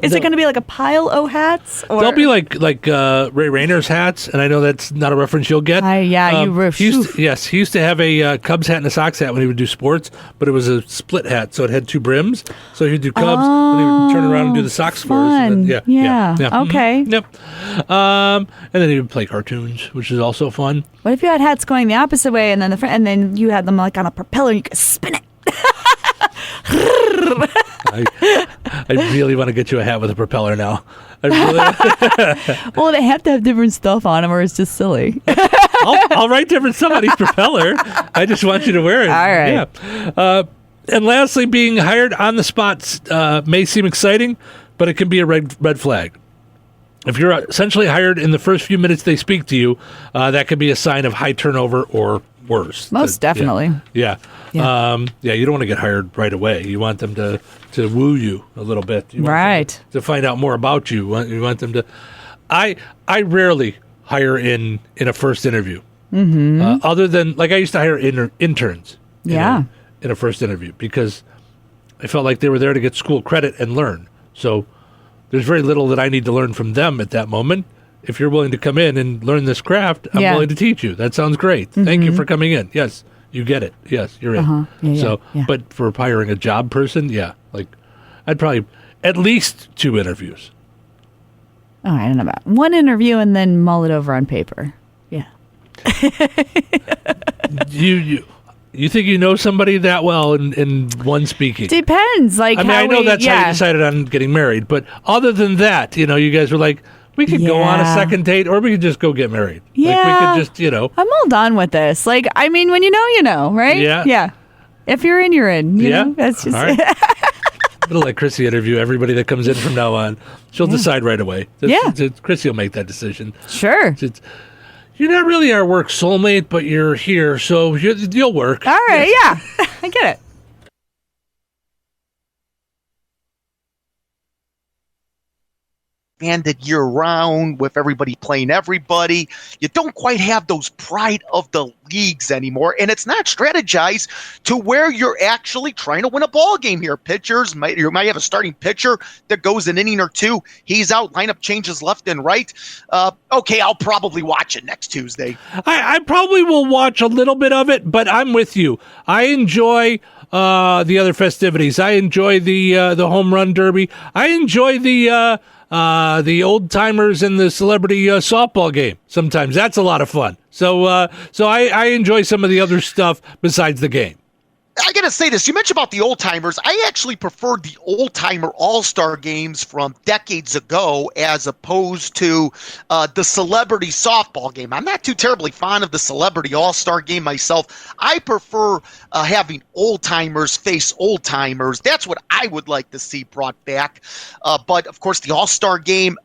Is it going to be like a pile of hats? Or? They'll be like Ray Rayner's hats, and I know that's not a reference you'll get. He used to have a Cubs hat and a Sox hat when he would do sports, but it was a split hat, so it had two brims. So he'd do Cubs, and he would turn around and do the Sox for us. And then, yeah. Okay. Mm-hmm. Yep. And then he would play cartoons, which is also fun. What if you had hats going the opposite way, and then you had them like on a propeller, and you could spin it? I really want to get you a hat with a propeller now. Well, they have to have different stuff on them, or it's just silly. I'll write different somebody's propeller. I just want you to wear it. All right. Yeah. And lastly, being hired on the spot may seem exciting, but it can be a red flag. If you're essentially hired in the first few minutes they speak to you, that could be a sign of high turnover or worse. Most definitely. Yeah. You don't want to get hired right away. You want them to woo you a little bit. You want them to find out more about you. You want them to... I rarely hire in a first interview. Mm-hmm. Other than, like, I used to hire interns in a first interview because I felt like they were there to get school credit and learn. So there's very little that I need to learn from them at that moment. If you're willing to come in and learn this craft, I'm willing to teach you. That sounds great. Mm-hmm. Thank you for coming in. Yes, you get it. Yes, you're in. But for hiring a job person, I'd probably at least 2 interviews. Oh, I don't know about 1 interview and then mull it over on paper. Yeah. You think you know somebody that well in one speaking? Depends. I know that's how you decided on getting married. But other than that, you guys were like, We could go on a second date, or we could just go get married. Yeah. Like, we could just, I'm all done with this. Like, I mean, when you know, right? Yeah. Yeah. If you're in, you're in. You know? That's just... All right. I'm going to let Chrissy interview everybody that comes in from now on. She'll decide right away. Chrissy will make that decision. Sure. You're not really our work soulmate, but you're here, so you'll work. All right, yeah. I get it. Banded year round with everybody playing everybody. You don't quite have those pride of the leagues anymore, and it's not strategized to where you're actually trying to win a ball game here. Pitchers, you might have a starting pitcher that goes an inning or two. He's out, lineup changes left and right. Okay, I'll probably watch it next Tuesday. I probably will watch a little bit of it, but I'm with you. I enjoy the other festivities. I enjoy the home run derby. I enjoy the old timers and the celebrity softball game. Sometimes that's a lot of fun. So I enjoy some of the other stuff besides the game. I got to say this. You mentioned about the old timers. I actually preferred the old timer all-star games from decades ago as opposed to the celebrity softball game. I'm not too terribly fond of the celebrity all-star game myself. I prefer having old timers face old timers. That's what I would like to see brought back. But of course, the all-star game,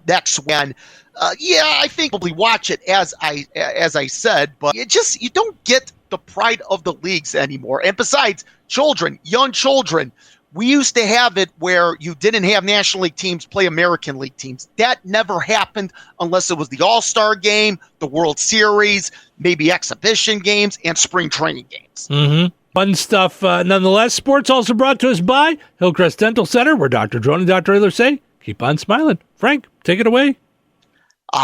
that's when. I think probably watch it as I said, but you don't get the pride of the leagues anymore. And besides, young children, we used to have it where you didn't have National League teams play American League teams. That never happened unless it was the All-Star game, the World Series, maybe exhibition games, and spring training games. Mm-hmm. Fun stuff. Nonetheless, sports also brought to us by Hillcrest Dental Center, where Dr. Drone and Dr. Ayler say, keep on smiling. Frank, take it away.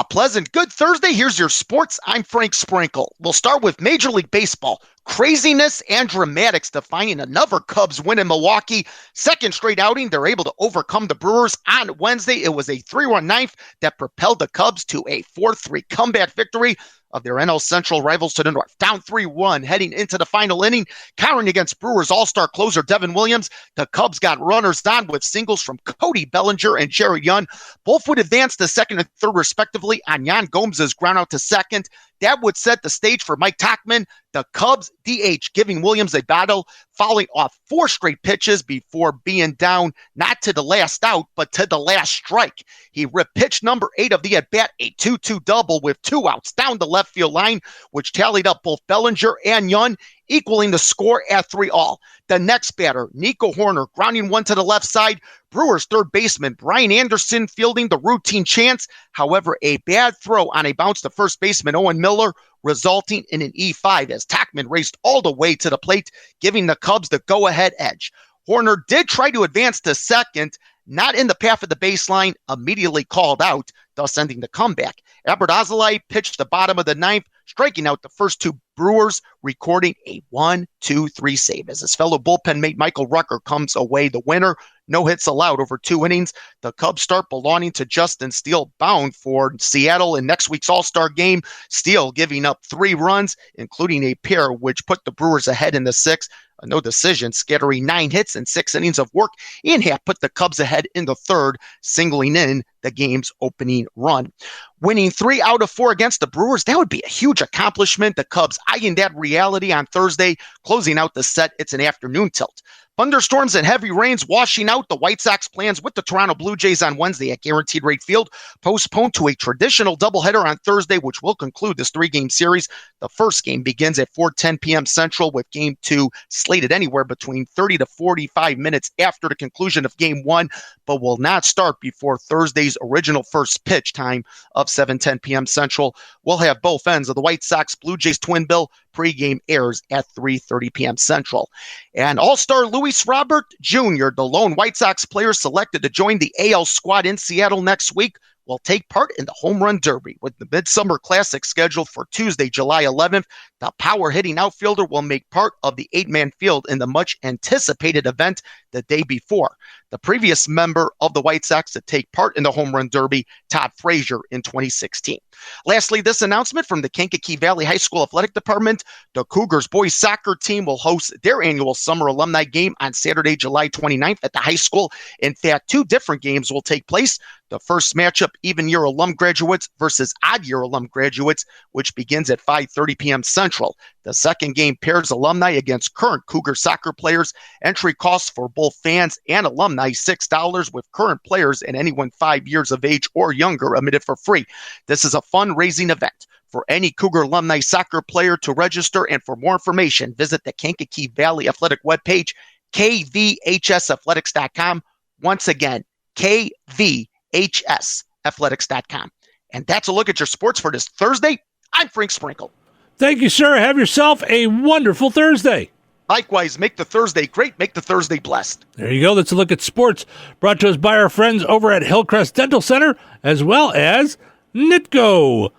Pleasant. Good Thursday. Here's your sports. I'm Frank Sprinkle. We'll start with Major League Baseball. Craziness and dramatics defining another Cubs win in Milwaukee. Second straight outing, they're able to overcome the Brewers. On Wednesday, it was a 3-1 ninth that propelled the Cubs to a 4-3 comeback victory of their NL Central rivals to the north. Down 3-1 heading into the final inning. Countering against Brewers all-star closer Devin Williams, the Cubs got runners on with singles from Cody Bellinger and Jared Young. Both would advance to second and third respectively on Yan Gomez's ground out to second. That would set the stage for Mike Tauchman, the Cubs DH, giving Williams a battle, fouling off 4 straight pitches before being down not to the last out, but to the last strike. He ripped pitch number 8 of the at-bat, a 2-2 double with 2 outs down the left field line, which tallied up both Bellinger and Young, equaling the score at 3-all. The next batter, Nico Horner, grounding one to the left side. Brewers third baseman Brian Anderson fielding the routine chance. However, a bad throw on a bounce to first baseman Owen Miller, resulting in an E5 as Tauchman raced all the way to the plate, giving the Cubs the go-ahead edge. Horner did try to advance to second, not in the path of the baseline, immediately called out, thus ending the comeback. Albert Alzolay pitched the bottom of the ninth, striking out the first 2 Brewers, recording a 1-2-3 save as his fellow bullpen mate Michael Rucker comes away the winner. No hits allowed over 2 innings. The Cubs start belonging to Justin Steele, bound for Seattle in next week's All-Star game. Steele giving up 3 runs, including a pair which put the Brewers ahead in the 6th. A no decision, scattering 9 hits and 6 innings of work in half put the Cubs ahead in the 3rd, singling in the game's opening run. Winning 3 out of 4 against the Brewers, that would be a huge accomplishment. The Cubs eyeing that reality on Thursday, closing out the set. It's an afternoon tilt. Thunderstorms and heavy rains washing out the White Sox plans with the Toronto Blue Jays on Wednesday at Guaranteed Rate Field, postponed to a traditional doubleheader on Thursday, which will conclude this 3-game series. The first game begins at 4:10 p.m. Central, with Game 2 slated anywhere between 30 to 45 minutes after the conclusion of Game 1, but will not start before Thursday's original first pitch time of 7:10 p.m. Central. We'll have both ends of the White Sox Blue Jays twin bill. Pregame airs at 3:30 p.m. Central. And All-Star Luis Robert Jr., the lone White Sox player selected to join the AL squad in Seattle next week, will take part in the Home Run Derby. With the Midsummer Classic scheduled for Tuesday, July 11th, the power-hitting outfielder will make part of the 8-man field in the much-anticipated event the day before. the previous member of the White Sox to take part in the Home Run Derby, Todd Frazier, in 2016. Lastly, this announcement from the Kankakee Valley High School Athletic Department: the Cougars boys soccer team will host their annual summer alumni game on Saturday, July 29th at the high school. In fact, 2 different games will take place. The first matchup, even-year alum graduates versus odd-year alum graduates, which begins at 5:30 p.m. Central. The second game pairs alumni against current Cougar soccer players. Entry costs for both fans and alumni $6, with current players and anyone 5 years of age or younger admitted for free. This is a fundraising event for any Cougar alumni soccer player. To register and for more information, visit the Kankakee Valley Athletic webpage, kvhsathletics.com. Once again, kvhsathletics.com. And that's a look at your sports for this Thursday. I'm Frank Sprinkle. Thank you, sir. Have yourself a wonderful Thursday. Likewise, make the Thursday great, make the Thursday blessed. There you go. That's a look at sports, brought to us by our friends over at Hillcrest Dental Center, as well as Nitco.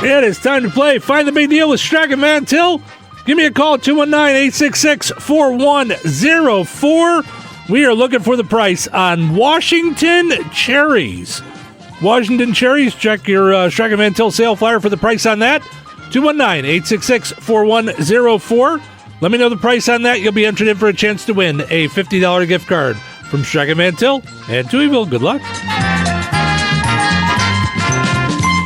It is time to play Find the Big Deal with Strack and Van Til. Give me a call, 219-866-4104. We are looking for the price on Washington cherries. Washington cherries, check your Strack and Van Til sale flyer for the price on that. 219-866-4104. Let me know the price on that. You'll be entered in for a chance to win a $50 gift card from Strack and Van Til and Touhyville. Good luck.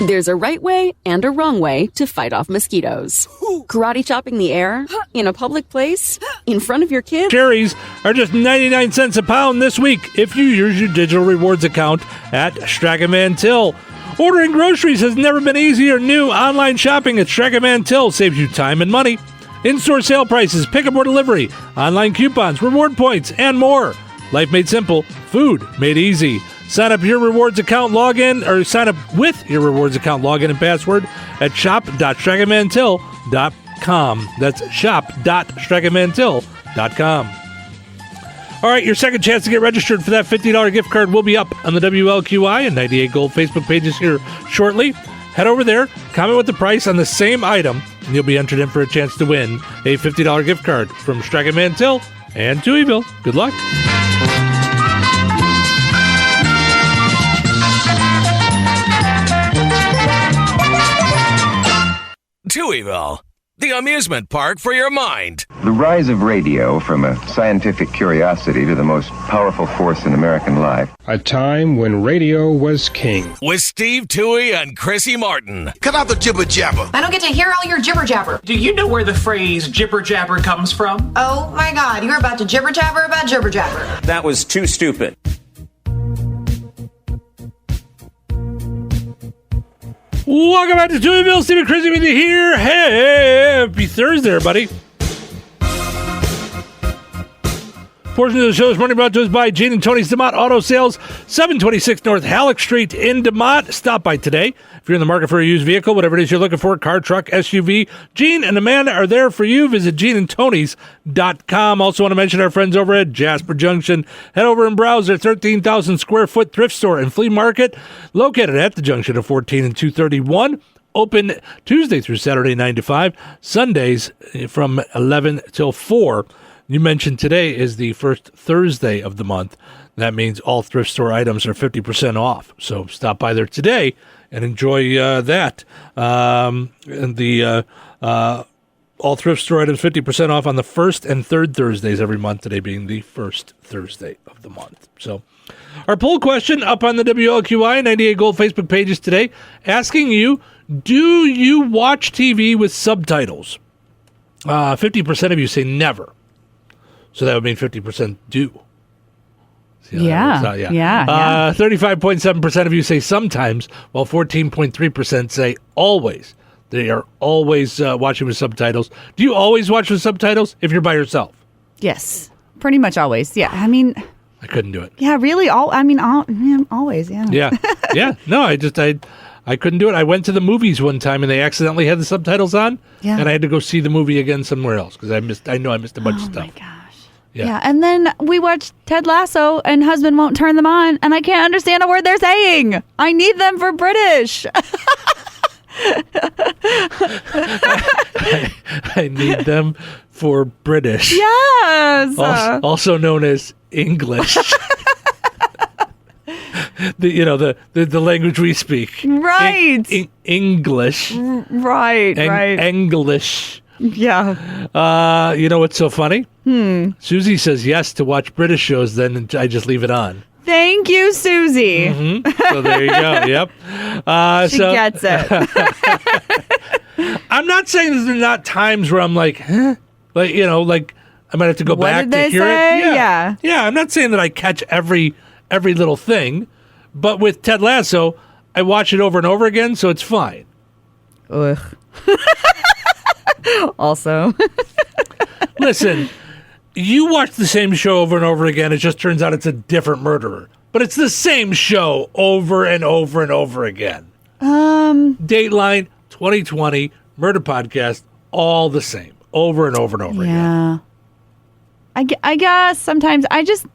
There's a right way and a wrong way to fight off mosquitoes. Karate chopping the air? In a public place? In front of your kids? Cherries are just 99 cents a pound this week if you use your digital rewards account at Strack and Van Til. Ordering groceries has never been easier. New online shopping at Strack and Van Til saves you time and money. In-store sale prices, pick-up or delivery, online coupons, reward points, and more. Life made simple, food made easy. Sign up your rewards account login, or sign up with your rewards account login and password at shop.strackandvantil.com. That's shop.strackandvantil.com. All right, your second chance to get registered for that $50 gift card will be up on the WLQI and 98 Gold Facebook pages here shortly. Head over there, comment with the price on the same item, and you'll be entered in for a chance to win a $50 gift card from Strack and Van Til and Touhyville. Good luck. Touhyville, the amusement park for your mind. The rise of radio from a scientific curiosity to the most powerful force in American life. A time when radio was king. With Steve Touhy and Chrissy Martin. Cut out the jibber jabber. I don't get to hear all your jibber jabber. Do you know where the phrase jibber jabber comes from? Oh my God, you're about to jibber jabber about jibber jabber. That was too stupid. Welcome back to Touhyville. Steve and Chrissy with you here. Happy Thursday, everybody. Portion of the show is morning brought to us by Gene and Tony's DeMott Auto Sales, 726 North Halleck Street in DeMott. Stop by today. If you're in the market for a used vehicle, whatever it is you're looking for, car, truck, SUV, Gene and Amanda are there for you. Visit geneandtonys.com. Also want to mention our friends over at Jasper Junction. Head over and browse their 13,000 square foot thrift store and flea market located at the junction of 14 and 231. Open Tuesday through Saturday, 9 to 5. Sundays from 11 till 4. You mentioned today is the first Thursday of the month. That means all thrift store items are 50% off. So stop by there today and enjoy that. And the all thrift store items 50% off on the first and third Thursdays every month, today being the first Thursday of the month. So our poll question up on the WLQI 98 Gold Facebook pages today, asking you, do you watch TV with subtitles? 50% of you say never. So that would mean 50% do. Yeah. 35.7% of you say sometimes, while 14.3% say always. They are always watching with subtitles. Do you always watch with subtitles if you're by yourself? Yes, pretty much always. Yeah, I mean, I couldn't do it. Yeah, really. Always. Yeah. Yeah. No, I couldn't do it. I went to the movies one time and they accidentally had the subtitles on, and I had to go see the movie again somewhere else because I know I missed a bunch of stuff. Oh my gosh. Yeah, and then we watched Ted Lasso, and husband won't turn them on, and I can't understand a word they're saying. I need them for British. I need them for British. Yes. Also known as English. the language we speak. Right. English. Right. English. Yeah. You know what's so funny? Susie says yes to watch British shows, then I just leave it on. Thank you, Susie. Mm-hmm. So there you go. Yep. She gets it. I'm not saying there's not times where I'm like, huh? Like I might have to go back to hear it. Yeah. Yeah. I'm not saying that I catch every little thing, but with Ted Lasso, I watch it over and over again, so it's fine. Ugh. Also. Listen, you watch the same show over and over again. It just turns out it's a different murderer. But it's the same show over and over and over again. Dateline, 2020, Murder Podcast, all the same. Over and over and over again. Yeah. I guess sometimes I just,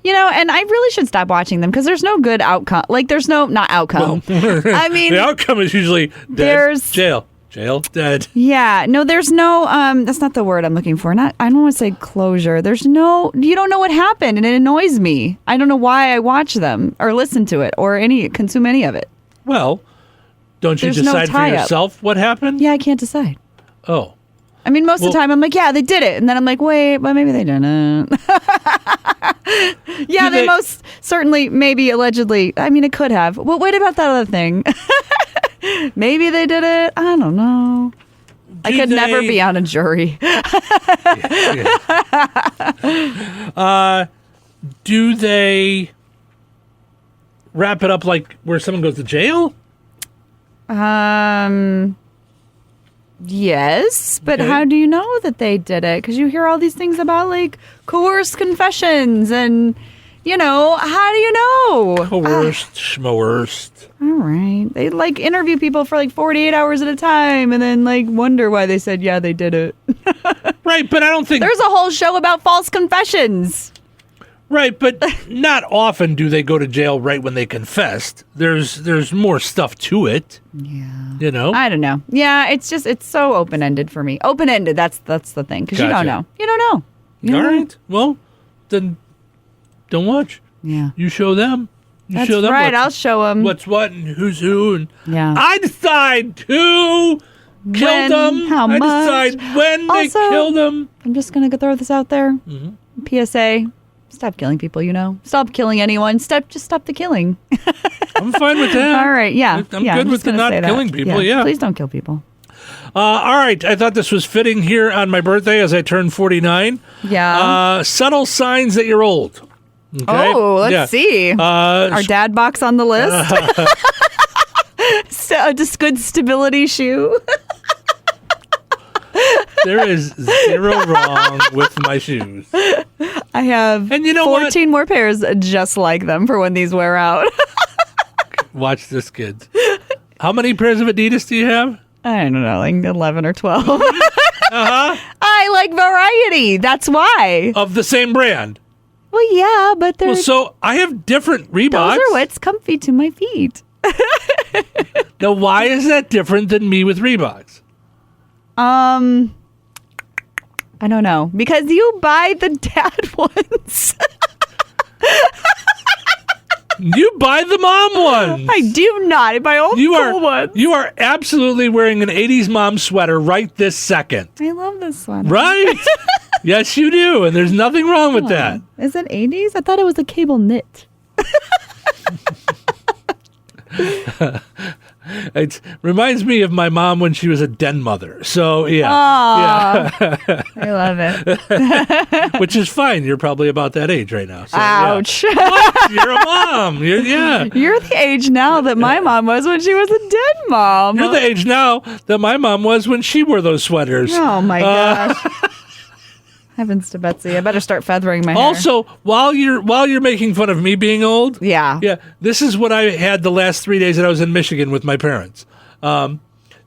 and I really should stop watching them because there's no good outcome. Like, there's not outcome. I mean, the outcome is usually dead, jail, dead. Yeah. No, there's no, that's not the word I'm looking for. I don't want to say closure. You don't know what happened, and it annoys me. I don't know why I watch them or listen to it or consume any of it. Well, don't you decide for yourself what happened? Yeah, I can't decide. Oh. I mean, most of the time I'm like, yeah, they did it. And then I'm like, wait, but maybe they didn't. Yeah, they most certainly, maybe, allegedly. I mean, it could have. Well, what about that other thing? Maybe they did it. I don't know. I could never be on a jury. Do they wrap it up like where someone goes to jail? Yes, but how do you know that they did it? Because you hear all these things about like coerced confessions and, how do you know? Coerced, schmoerst. All right. They like interview people for like 48 hours at a time and then like wonder why they said, yeah, they did it. Right, but I don't think... There's a whole show about false confessions. Right, but not often do they go to jail right when they confessed. There's more stuff to it. Yeah. I don't know. Yeah, it's so open-ended for me. Open-ended, that's the thing, because you don't know. You don't know. All right. Well, then don't watch. Yeah. You show them. That's right, I'll show them. What's what and who's who. And yeah. I decide who killed them. How much. I decide when they killed them. I'm just going to throw this out there. Mm-hmm. PSA. Stop killing people, Stop killing anyone. Just stop the killing. I'm fine with that. All right, yeah. I'm good with the not killing people, yeah. Please don't kill people. All right, I thought this was fitting here on my birthday as I turned 49. Yeah. Subtle signs that you're old. Okay? Oh, let's see. Our dad box on the list. Just good stability shoe. There is zero wrong with my shoes. I have 14 more pairs just like them for when these wear out. Watch this, kids. How many pairs of Adidas do you have? I don't know, like 11 or 12. I like variety. That's why. Of the same brand? Well, yeah, but they're... Well, so I have different Reeboks. Those are what's comfy to my feet. Now, why is that different than me with Reeboks? I don't know. Because you buy the dad ones. You buy the mom ones. I do not. I buy all cool ones. You are absolutely wearing an 80s mom sweater right this second. I love this sweater. Right? Yes, you do. And there's nothing wrong with that. Is it 80s? I thought it was a cable knit. It reminds me of my mom when she was a den mother. So, yeah. Aww. I love it. Which is fine. You're probably about that age right now. So, ouch. Yeah. What? You're a mom. You're the age now that my mom was when she was a den mom. You're the age now that my mom was when she wore those sweaters. Oh, my gosh. Heavens to Betsy. I better start feathering my hair. Also, while you're making fun of me being old, yeah, this is what I had the last 3 days that I was in Michigan with my parents. Do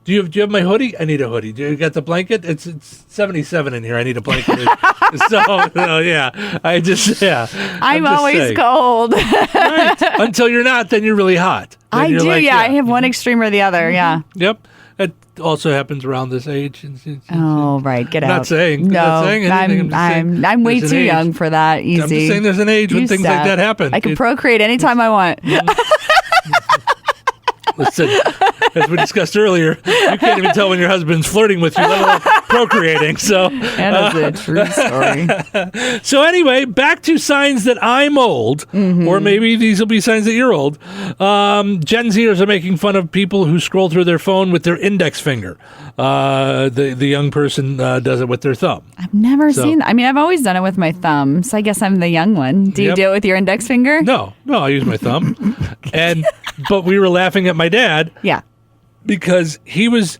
you have my hoodie? I need a hoodie. Do you got the blanket? It's 77 in here. I need a blanket. I'm always cold. Right. Until you're not, then you're really hot. I do. I have one extreme or the other. Yeah. Yep. It also happens around this age. Oh, right. Get I'm out. Not saying. No, I'm not saying anything. I'm way too young for that. Easy. I'm just saying there's an age when things like that happen. I can procreate anytime I want. Listen, as we discussed earlier, you can't even tell when your husband's flirting with you, let alone procreating. So that is a true story. So anyway, back to signs that I'm old, or maybe these will be signs that you're old. Gen Zers are making fun of people who scroll through their phone with their index finger. The young person does it with their thumb. I've never seen that. I mean, I've always done it with my thumb, so I guess I'm the young one. Do you do it with your index finger? No, I use my thumb. But we were laughing at my dad. Yeah. Because he was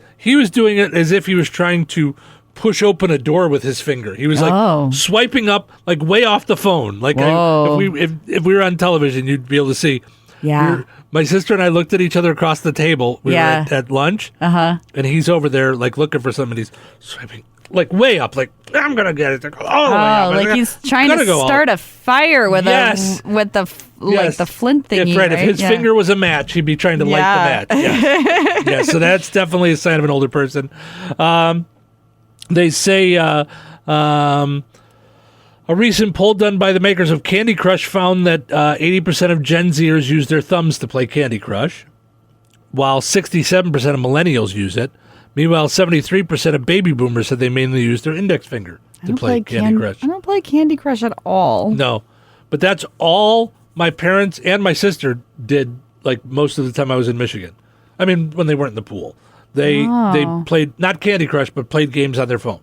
doing it as if he was trying to push open a door with his finger. He was like swiping up like way off the phone. Like if we were on television, you'd be able to see. Yeah. My sister and I looked at each other across the table. We were at lunch. And he's over there like looking for something. He's swiping like way up, like I'm gonna get it. Like he's trying to start a fire with the flint thingy. That's right. If his finger was a match, he'd be trying to light the match. Yeah. So that's definitely a sign of an older person. They say a recent poll done by the makers of Candy Crush found that 80% of Gen Zers use their thumbs to play Candy Crush, while 67% of millennials use it. Meanwhile, 73% of baby boomers said they mainly use their index finger to play Candy Crush. I don't play Candy Crush at all. No, but that's all my parents and my sister did, like, most of the time I was in Michigan. I mean, when they weren't in the pool. They played, not Candy Crush, but played games on their phone.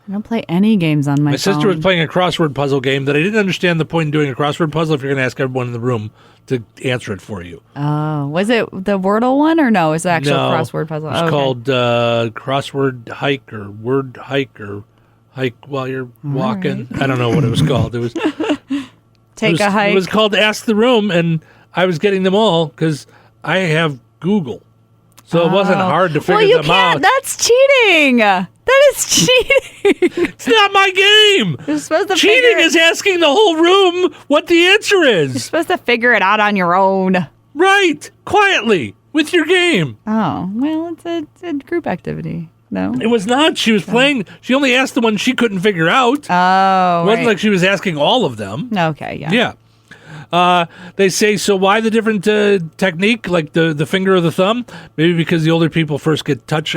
I don't play any games on my phone. My sister was playing a crossword puzzle game that I didn't understand the point in doing a crossword puzzle if you're going to ask everyone in the room to answer it for you. Oh, was it the Wordle one or no? Is the actual crossword puzzle? It's called crossword hike or word hike or hike while you're walking. Right. I don't know what it was called. It was a hike. It was called Ask the Room, and I was getting them all because I have Google. So it wasn't hard to figure them out. That's cheating. That is cheating. It's not my game. You're supposed to cheating is asking the whole room what the answer is. You're supposed to figure it out on your own. Right. Quietly. With your game. Oh, well, it's a group activity. No? It was not. She was playing. She only asked the one she couldn't figure out. Oh, it wasn't like she was asking all of them. Okay, yeah. Yeah. They say, so why the different technique, like the finger or the thumb? Maybe because the older people first got touch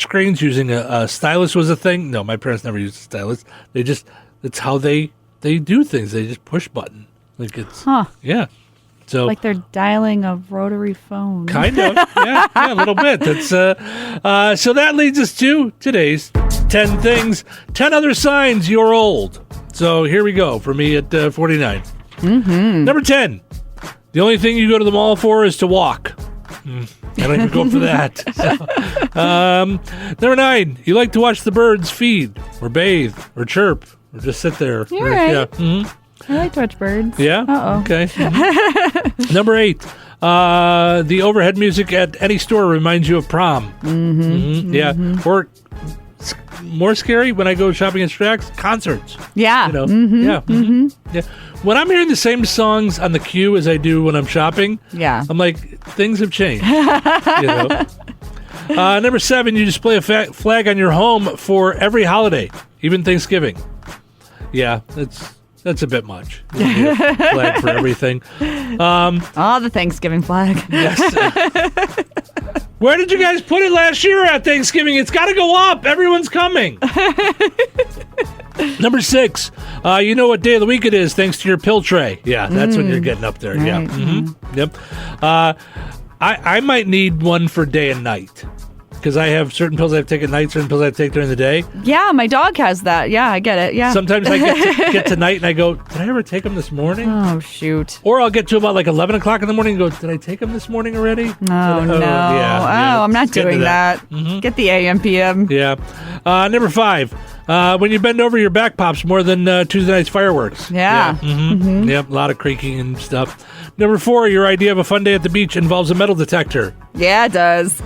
screens using a stylus was a thing. No, my parents never used a stylus. It's how they do things. They just push button. Like it's yeah. So like they're dialing a rotary phone. Kind of, yeah, a little bit. That's so that leads us to today's 10 things, 10 other signs you're old. So here we go for me at 49. Number 10, the only thing you go to the mall for is to walk. I don't even go for that. So, number 9, you like to watch the birds feed or bathe or chirp or just sit there. You're right. Yeah. I like to watch birds. Yeah? Uh-oh. Okay. Number 8, the overhead music at any store reminds you of prom. Yeah. Or more scary when I go shopping at Strax, concerts. Yeah. You know? Yeah. When I'm hearing the same songs on the queue as I do when I'm shopping, I'm like, things have changed. You know? Number 7, you display a flag on your home for every holiday, even Thanksgiving. Yeah, that's a bit much. A flag for everything. The Thanksgiving flag. Yes. Where did you guys put it last year at Thanksgiving? It's got to go up. Everyone's coming. Number 6, you know what day of the week it is thanks to your pill tray. Yeah, that's when you're getting up there. Right. Yeah. Yep. I might need one for day and night. Because I have certain pills I have to take at night, certain pills I have to take during the day. Yeah, my dog has that. Yeah, I get it. Yeah. Sometimes I get to night and I go, did I ever take them this morning? Oh, shoot. Or I'll get to about like 11 o'clock in the morning and go, did I take them this morning already? Oh, no. Yeah, I'm not doing that. Get the AM, PM. Yeah. Number 5, when you bend over, your back pops more than Tuesday night's fireworks. Yeah. Yep, a lot of creaking and stuff. Number 4, your idea of a fun day at the beach involves a metal detector. Yeah, it does.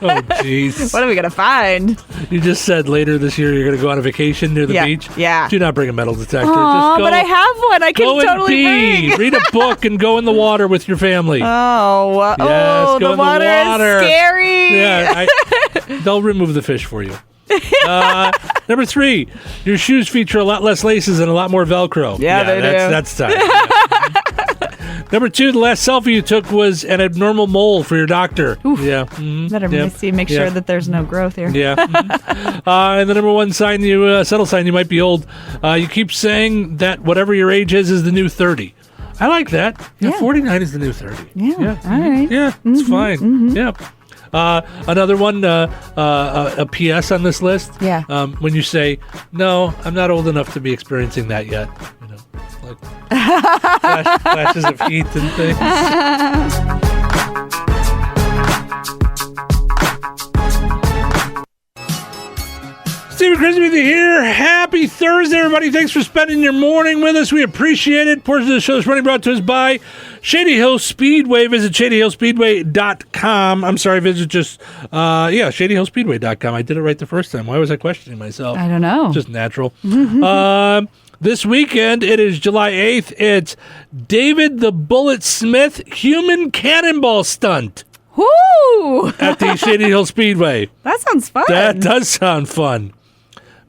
Oh, jeez. What are we going to find? You just said later this year you're going to go on a vacation near the beach. Yeah. Do not bring a metal detector. Aww, just go, but I have one. I can totally bring. Read a book and go in the water with your family. Oh, yes, go the in water is scary. Yeah, they'll remove the fish for you. Number 3, your shoes feature a lot less laces and a lot more Velcro. Yeah, they do. That's tight. Yeah. Number 2, the last selfie you took was an abnormal mole for your doctor. Oof. Yeah. Better make sure that there's no growth here. Yeah. And the number 1 sign subtle sign you might be old. You keep saying that whatever your age is the new 30. I like that. Yeah, 49 is the new 30. Yeah. All right. Yeah, it's fine. Yeah. Another one, a PS on this list. Yeah. When you say, no, I'm not old enough to be experiencing that yet. You know, like flashes of heat and things. Stephen Chrissy with you here. Happy Thursday, everybody. Thanks for spending your morning with us. We appreciate it. Portion of the show is running brought to us by Shady Hill Speedway. Visit ShadyHillSpeedway.com. I'm sorry, visit just, ShadyHillSpeedway.com. I did it right the first time. Why was I questioning myself? I don't know. Just natural. This weekend, it is July 8th. It's David the Bullet Smith Human Cannonball Stunt. Woo! At the Shady Hill Speedway. That sounds fun. That does sound fun.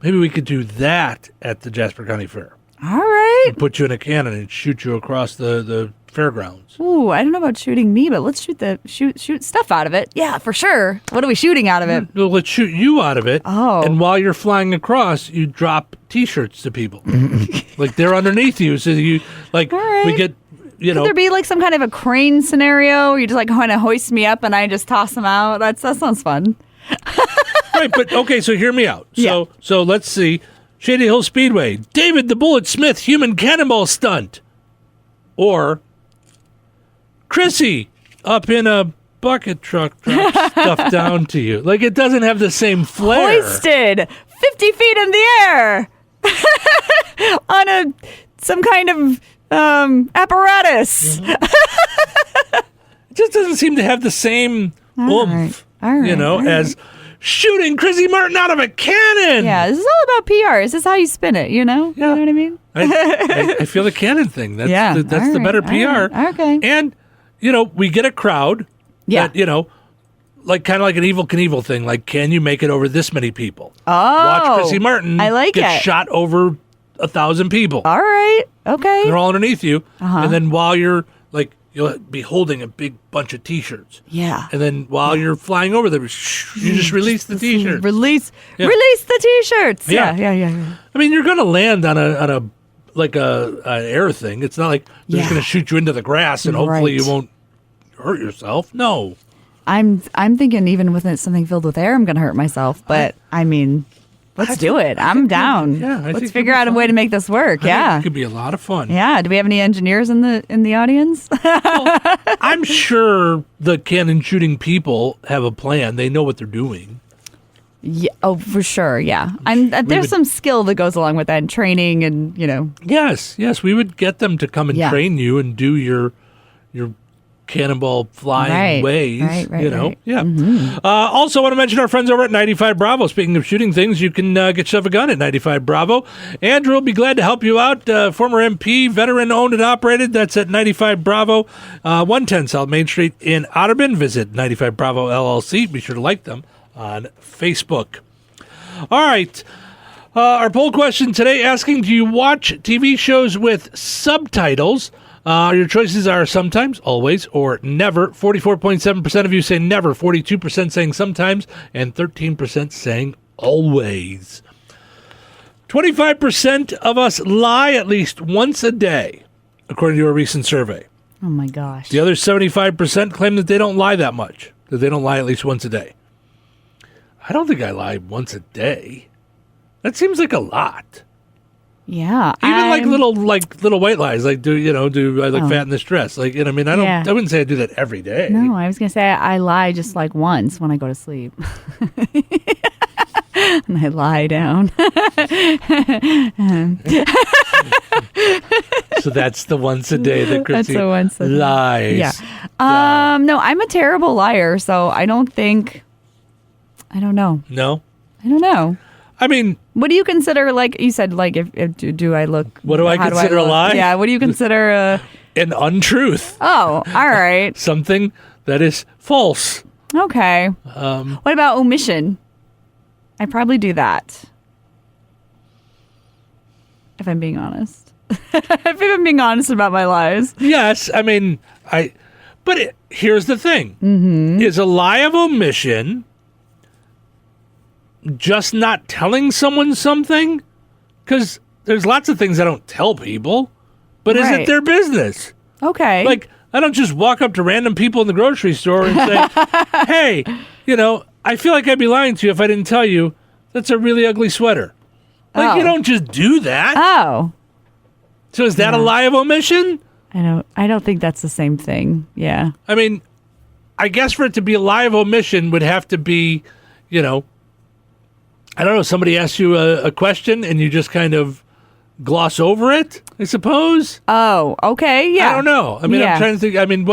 Maybe we could do that at the Jasper County Fair. All right. And put you in a cannon and shoot you across the fairgrounds. Ooh, I don't know about shooting me, but let's shoot stuff out of it. Yeah, for sure. What are we shooting out of it? Well, let's shoot you out of it. Oh. And while you're flying across, you drop T-shirts to people. Like they're underneath you. So you, like, right. We get, you know. Could there be like some kind of a crane scenario where you just like kind of hoist me up and I just toss them out? That sounds fun. Right, but okay, so hear me out. So let's see. Shady Hill Speedway, David the Bullet Smith Human Cannonball Stunt. Or Chrissy up in a bucket truck drops stuff down to you. Like it doesn't have the same flair. Hoisted 50 feet in the air on some kind of apparatus. Mm-hmm. It just doesn't seem to have the same oomph, as shooting Chrissy Martin out of a cannon. Yeah, this is all about PR. This is how you spin it, you know? Yeah. You know what I mean? I feel the cannon thing. That's the better PR. Okay. And, we get a crowd that, like kind of like an Evel Knievel thing. Like, can you make it over this many people? Oh. Watch Chrissy Martin get shot over 1,000 people. All right. Okay. They're all underneath you. And then while you're like, you'll be holding a big bunch of T-shirts. Yeah. And then while you're flying over them, you just release the T-shirts. Release the T-shirts. Yeah. I mean, you're going to land on an air thing. It's not like they're just going to shoot you into the grass and hopefully you won't hurt yourself. No. I'm thinking even with something filled with air, I'm going to hurt myself. But I mean, let's do it. I'm down. Let's figure out a way to make this work. I think it could be a lot of fun. Yeah. Do we have any engineers in the audience? Well, I'm sure the cannon shooting people have a plan. They know what they're doing. Yeah. Oh, for sure. Yeah. There's some skill that goes along with that and training and, Yes. We would get them to come and train you and do your cannonball flying ways. Right. Yeah. Mm-hmm. Also, want to mention our friends over at 95 Bravo. Speaking of shooting things, you can get yourself a gun at 95 Bravo. Andrew will be glad to help you out. Former MP, veteran owned and operated. That's at 95 Bravo, 110 South Main Street in Otterburn. Visit 95 Bravo LLC. Be sure to like them on Facebook. All right. Our poll question today asking, do you watch TV shows with subtitles? Your choices are sometimes, always, or never. 44.7% of you say never, 42% saying sometimes, and 13% saying always. 25% of us lie at least once a day, according to a recent survey. Oh, my gosh. The other 75% claim that they don't lie that much, that they don't lie at least once a day. I don't think I lie once a day. That seems like a lot. Yeah, even little white lies, like do I look fat in this dress? Like, I mean, I wouldn't say I do that every day. No, I was gonna say I lie just like once when I go to sleep, and I lie down. So that's the once a day that Chrissy lies. Yeah. No, I'm a terrible liar, so I don't think I don't know. No? I don't know. I mean, what do you consider, like you said, like, if do I look... What do I consider a lie? Yeah, what do you consider an untruth. Oh, all right. Something that is false. Okay. What about omission? I probably do that. If I'm being honest. If I'm being honest about my lies. Yes, I mean, but here's the thing. Mm-hmm. Is a lie of omission just not telling someone something? Because there's lots of things I don't tell people, but is it their business? Okay. Like, I don't just walk up to random people in the grocery store and say, hey, I feel like I'd be lying to you if I didn't tell you that's a really ugly sweater. Like, you don't just do that. Oh. So is that a lie of omission? I don't think that's the same thing. Yeah. I mean, I guess for it to be a lie of omission would have to be, I don't know, somebody asks you a question and you just kind of gloss over it, I suppose. Oh, okay, yeah. I don't know. I mean, I'm trying to think. I mean,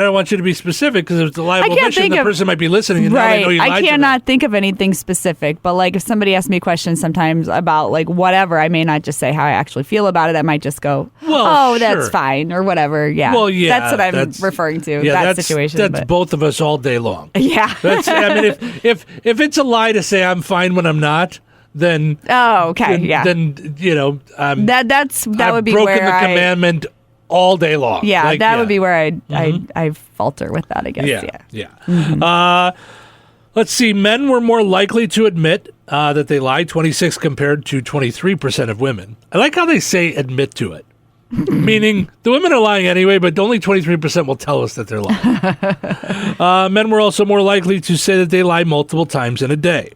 I don't want you to be specific because if it's a lie of omission, the person might be listening and now they know you lied to them. I cannot think of anything specific, but like if somebody asks me a question sometimes about like whatever, I may not just say how I actually feel about it. I might just go, that's fine or whatever. Yeah. Well, yeah. That's what I'm referring to, that situation. That's both of us all day long. Yeah. I mean, if it's a lie to say I'm fine when I'm not, then... Oh, okay, yeah. Then, that would be broken where the commandment all day long. Yeah, that would be where I falter with that, I guess. Yeah. Mm-hmm. Let's see. Men were more likely to admit that they lie, 26 compared to 23% of women. I like how they say admit to it. Meaning the women are lying anyway, but only 23% will tell us that they're lying. Men were also more likely to say that they lie multiple times in a day.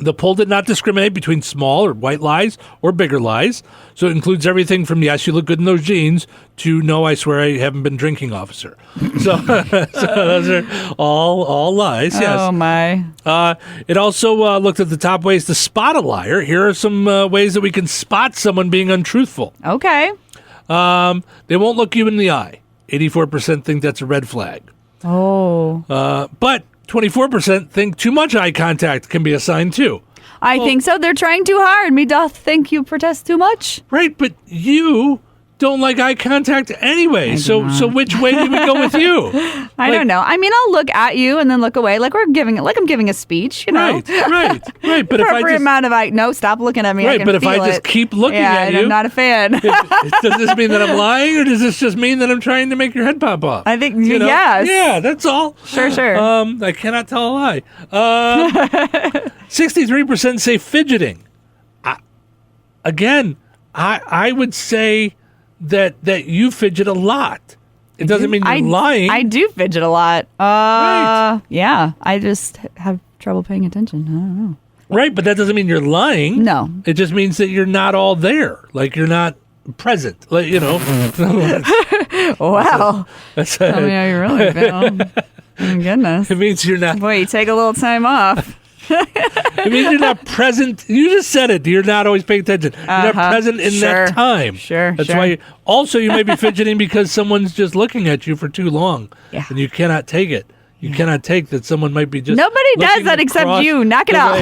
The poll did not discriminate between small or white lies or bigger lies. So it includes everything from, yes, you look good in those jeans, to, no, I swear I haven't been drinking, officer. So those are all lies, yes. Oh, my. It also looked at the top ways to spot a liar. Here are some ways that we can spot someone being untruthful. Okay. They won't look you in the eye. 84% think that's a red flag. Oh. But 24% think too much eye contact can be a sign, too. I think so. They're trying too hard. Me doth think you protest too much. Right, but you don't like eye contact anyway. So which way do we go with you? I don't know. I mean, I'll look at you and then look away, like I'm giving a speech. Right. But if I just amount of no, stop looking at me. Right, but if I just keep looking at you, I'm not a fan. Does this mean that I'm lying, or does this just mean that I'm trying to make your head pop off? I think yes. Yeah, that's all. Sure. I cannot tell a lie. 63% say fidgeting. I would say that you fidget a lot. It doesn't mean you're lying. I do fidget a lot. Right. Yeah. I just have trouble paying attention. I don't know. Right, but that doesn't mean you're lying. No. It just means that you're not all there. Like you're not present. Like, Wow. Tell me how you really feel. My goodness. It means you're not. Boy, you take a little time off. It means you're not present. You just said it. You're not always paying attention. You're not present in that time. Sure. That's why. Also, you may be fidgeting because someone's just looking at you for too long. Yeah. And you cannot take it. You cannot take that someone might be just. Nobody does that except you. Knock it off.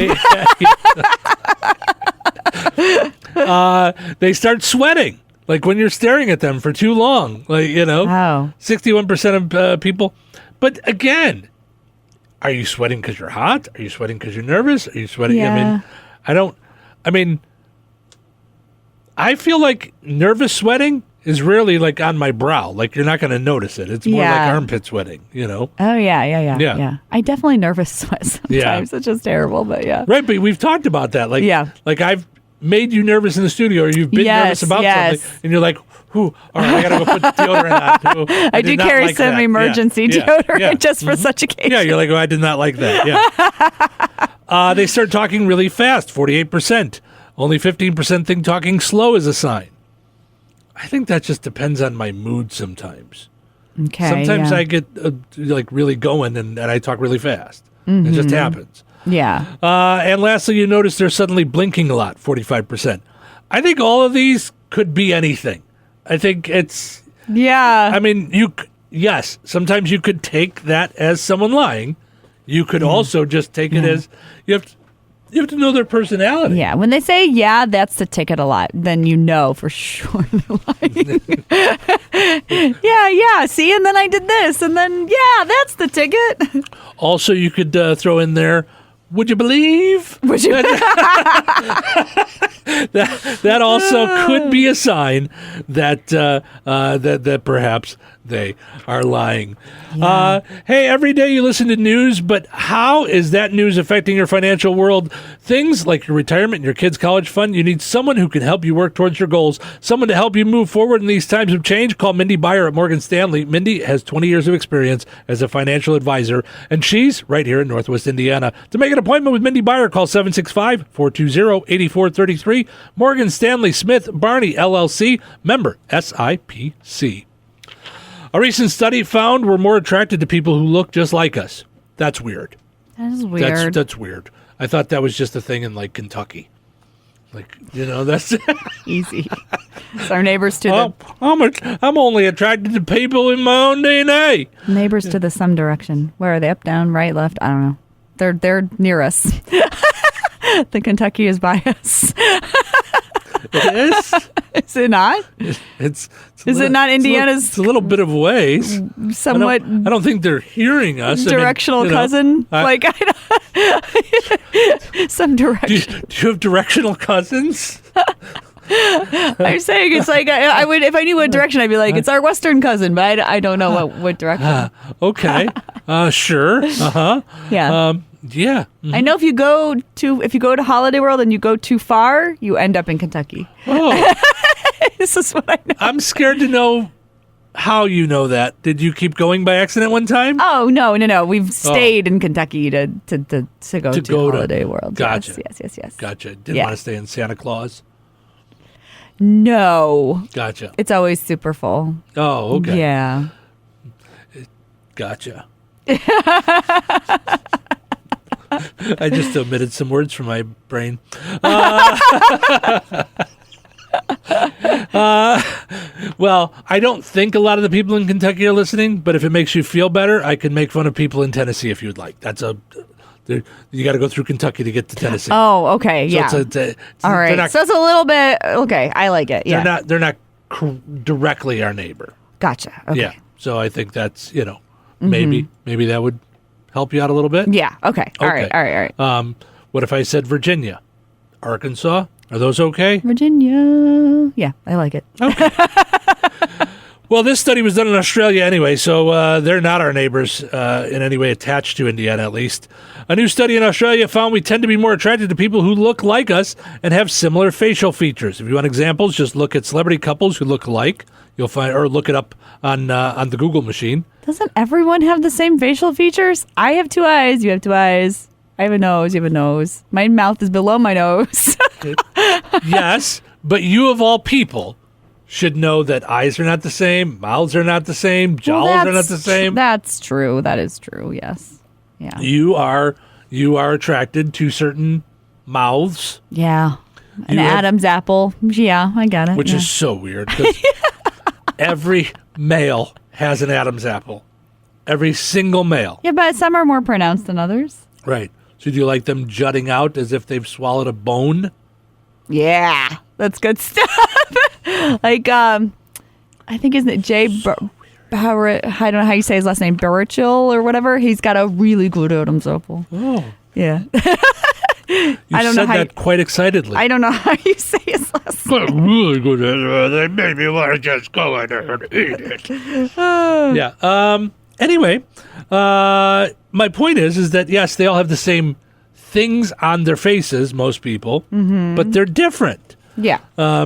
They start sweating. Like when you're staring at them for too long. Like, 61% of people. But again, are you sweating because you're hot? Are you sweating because you're nervous? Are you sweating? Yeah. I feel like nervous sweating is rarely like on my brow. Like you're not going to notice it. It's more like armpit sweating, Oh, yeah. I definitely nervous sweat sometimes. It's just terrible, but yeah. Right, but we've talked about that. Like, like I've made you nervous in the studio or you've been nervous about something and you're like, all right, I got to go put deodorant on. I do carry some emergency deodorant just for such occasions. Yeah, you're like, I did not like that. Yeah. They start talking really fast, 48%. Only 15% think talking slow is a sign. I think that just depends on my mood sometimes. Okay. Sometimes I get really going and I talk really fast. Mm-hmm. It just happens. Yeah. And lastly, you notice they're suddenly blinking a lot, 45%. I think all of these could be anything. I think it's... Yeah. I mean, yes, sometimes you could take that as someone lying. You could also just take it as you have to know their personality. Yeah, when they say, that's the ticket a lot, then you know for sure they're lying. See, and then I did this, and then, that's the ticket. Also, you could throw in there, would you believe? Would you? that also could be a sign that that perhaps they are lying. Yeah. Hey, every day you listen to news, but how is that news affecting your financial world? Things like your retirement and your kids' college fund, you need someone who can help you work towards your goals, someone to help you move forward in these times of change. Call Mindy Byer at Morgan Stanley. Mindy has 20 years of experience as a financial advisor, and she's right here in Northwest Indiana. To make an appointment with Mindy Byer, call 765-420-8433. Morgan Stanley Smith Barney, LLC, member SIPC. A recent study found we're more attracted to people who look just like us. That's weird. That is weird. That's weird. I thought that was just a thing in, like, Kentucky. Like, that's... Easy. It's our neighbors to the... I'm only attracted to people in my own DNA. Neighbors to the some direction. Where are they? Up, down, right, left? I don't know. They're near us. The Kentucky is by us. It is? Is it not? Is it not Indiana's? It's a little bit of ways. Somewhat. I don't think they're hearing us. Directional cousin. Some direction. Do you have directional cousins? I'm saying it's like I would if I knew what direction I'd be like it's our western cousin, but I don't know what direction. Okay. Sure. Uh-huh. Yeah. Yeah. Mm-hmm. I know if you go to Holiday World and you go too far, you end up in Kentucky. Oh. This is what I know. I'm scared to know how you know that. Did you keep going by accident one time? Oh, no. We've stayed in Kentucky to go to Holiday World. Gotcha. Yes. Gotcha. Didn't want to stay in Santa Claus? No. Gotcha. It's always super full. Oh, okay. Yeah. Gotcha. I just omitted some words from my brain. Well, I don't think a lot of the people in Kentucky are listening, but if it makes you feel better, I can make fun of people in Tennessee if you'd like. You got to go through Kentucky to get to Tennessee. Oh, okay, yeah. So all right. So it's a little bit okay. I like it. Yeah. They're not directly our neighbor. Gotcha. Okay. Yeah. So I think that's maybe that would help you out a little bit. Yeah. Okay. All right. What if I said Virginia, Arkansas? Are those okay? Virginia. Yeah, I like it. Okay. Well, this study was done in Australia anyway, so they're not our neighbors in any way attached to Indiana, at least. A new study in Australia found we tend to be more attracted to people who look like us and have similar facial features. If you want examples, just look at celebrity couples who look alike. You'll find, or look it up on the Google machine. Doesn't everyone have the same facial features? I have 2 eyes. You have 2 eyes. I have a nose. You have a nose. My mouth is below my nose. Yes, but you of all people should know that eyes are not the same, mouths are not the same, jowls are not the same. That's true. That is true. Yes. Yeah. You are attracted to certain mouths. Yeah. An Adam's apple. Yeah, I got it. Which is so weird because every male has an Adam's apple. Every single male. Yeah, but some are more pronounced than others. Right. So do you like them jutting out as if they've swallowed a bone? Yeah, that's good stuff. Like, I think isn't it Jay? I don't know how you say his last name, Burchill or whatever. He's got a really good Adam's apple. Oh, yeah. You said that quite excitedly. I don't know how you say his last name. Really good. They made me want to just go in there and eat it. Yeah. Anyway, my point is that yes, they all have the same things on their faces, most people, but they're different. Yeah.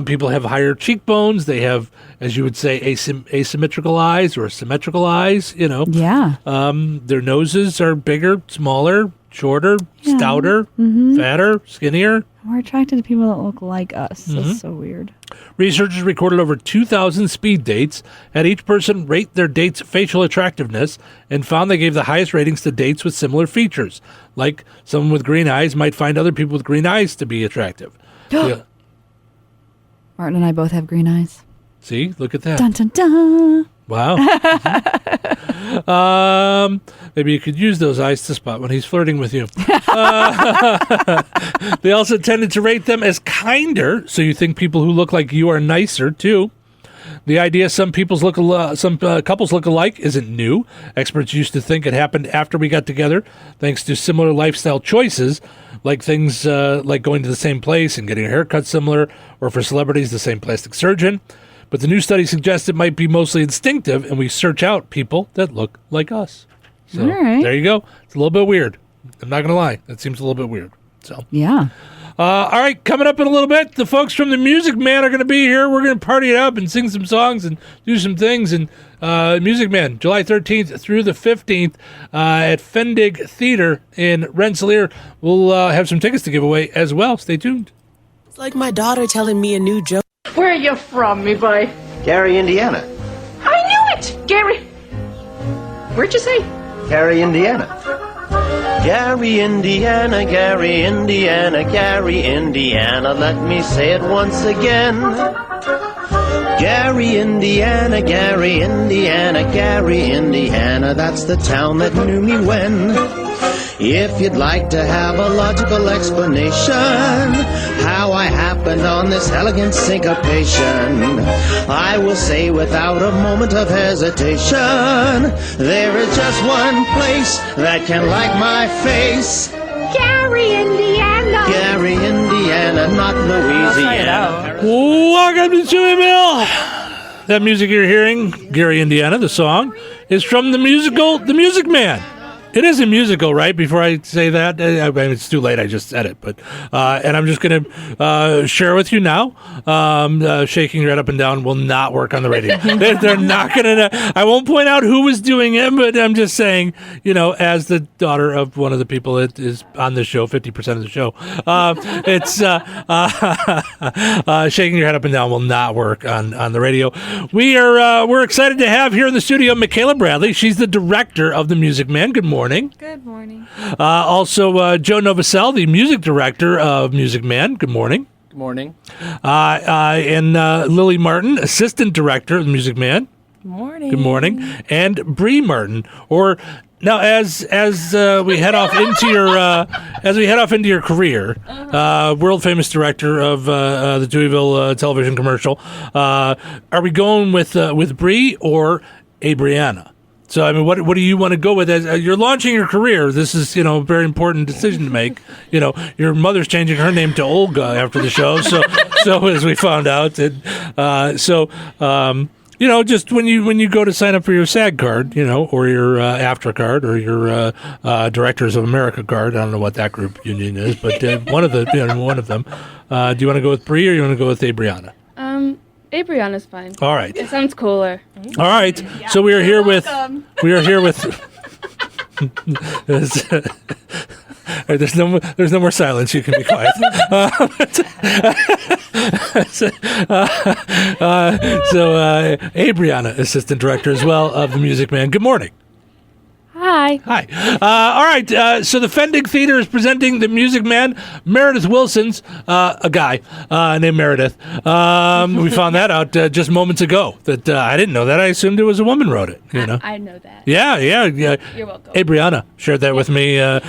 People have higher cheekbones. They have, as you would say, asymmetrical eyes or symmetrical eyes, Yeah. Their noses are bigger, smaller, shorter, stouter, fatter, skinnier. We're attracted to people that look like us. That's so weird. Researchers recorded over 2,000 speed dates, had each person rate their date's facial attractiveness, and found they gave the highest ratings to dates with similar features. Like someone with green eyes might find other people with green eyes to be attractive. Yeah. Martin and I both have green eyes. See? Look at that. Dun, dun, dun. Wow. Maybe you could use those eyes to spot when he's flirting with you. They also tended to rate them as kinder, so you think people who look like you are nicer, too. The idea some couples look alike isn't new. Experts used to think it happened after we got together, thanks to similar lifestyle choices, like things like going to the same place and getting a haircut similar, or for celebrities, the same plastic surgeon. But the new study suggests it might be mostly instinctive, and we search out people that look like us. So There you go. It's a little bit weird. I'm not going to lie. That seems a little bit weird. So yeah. All right, coming up in a little bit, the folks from the Music Man are going to be here. We're going to party it up and sing some songs and do some things. And Music Man, July 13th through the 15th at Fendig Theater in Rensselaer. We'll have some tickets to give away as well. Stay tuned. It's like my daughter telling me a new joke. Where are you from, me boy? Gary, Indiana. I knew it! Gary. Where'd you say? Gary, Indiana. Gary, Indiana, Gary, Indiana, Gary, Indiana. Let me say it once again. Gary, Indiana, Gary, Indiana, Gary, Indiana. That's the town that knew me when. If you'd like to have a logical explanation how I happened on this elegant syncopation, I will say without a moment of hesitation, there is just one place that can like my face. Gary, Indiana. Gary, Indiana, not Louisiana. Welcome to Touhyville. That music you're hearing, Gary, Indiana, the song, is from the musical The Music Man. It is a musical, right? Before I say that, I mean, it's too late. I just said it, but and I'm just going to share with you now. Shaking your head up and down will not work on the radio. They're not going to. I won't point out who was doing it, but I'm just saying, you know, as the daughter of one of the people that is on the show, 50% of the show, it's shaking your head up and down will not work on the radio. We're excited to have here in the studio Michaela Bradley. She's the director of The Music Man. Good morning. Good morning. Also, Joe Novosel, the music director of Music Man. Good morning. Good morning. And Lily Martin, assistant director of Music Man. Good morning. Good morning. And Bree Martin. Or now, as we head off into your career, world famous director of the Touhyville television commercial. Are we going with Bree or Abriana? So, I mean, what do you want to go with? As you're launching your career, this is, you know, a very important decision to make. You know, your mother's changing her name to Olga after the show. So as we found out. You know, just when you go to sign up for your SAG card, you know, or your AFTRA card, or your Directors of America card. I don't know what that group union is, but one of them. Do you want to go with Bree or you want to go with Abriana? Abriana's fine. All right. It sounds cooler. All right. Yeah. So we are here with. There's no more silence. You can be quiet. Abriana, assistant director as well of The Music Man. Good morning. Hi. All right. So the Fendig Theater is presenting The Music Man. Meredith Wilson's a guy named Meredith. We found that out just moments ago. That I didn't know that. I assumed it was a woman wrote it. You know. I know that. Yeah. You're welcome. Abriana shared that with me in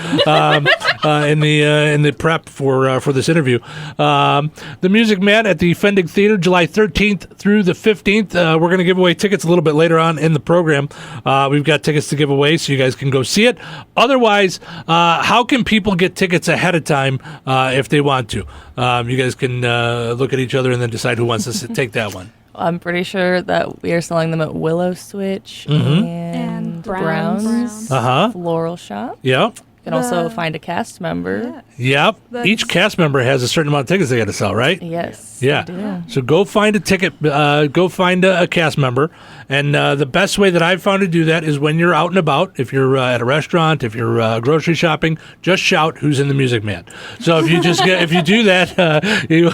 the prep for this interview. The Music Man at the Fendig Theater, July 13th through the 15th. We're going to give away tickets a little bit later on in the program. We've got tickets to give away, so you guys can go see it. Otherwise, how can people get tickets ahead of time if they want to? You guys can look at each other and then decide who wants to take that one. I'm pretty sure that we are selling them at Willow Switch and Brown's Floral Shop. Yep. You can also find a cast member. Yep. Each cast member has a certain amount of tickets they got to sell, right? Yes. Yeah. They do. So go find a ticket. Go find a cast member. And the best way that I've found to do that is when you're out and about. If you're at a restaurant, if you're grocery shopping, just shout who's in The Music Man. So if you if you do that, you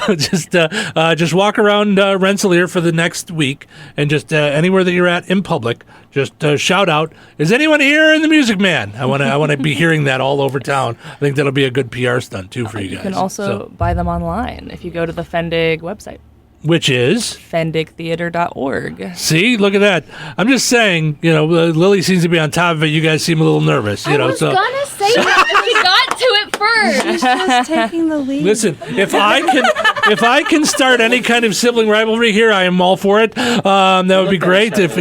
just walk around Rensselaer for the next week, and just anywhere that you're at in public, just shout out, "Is anyone here in The Music Man?" I want to be hearing that all over town. I think that'll be a good PR stunt too for you guys. You can also buy them online if you go to the Fendig website. Which is? FendigTheater.org. See, look at that. I'm just saying, Lily seems to be on top of it. You guys seem a little nervous. I was gonna say that. She got to it first. She's just taking the lead. Listen, if I can start any kind of sibling rivalry here, I am all for it. That would be great. If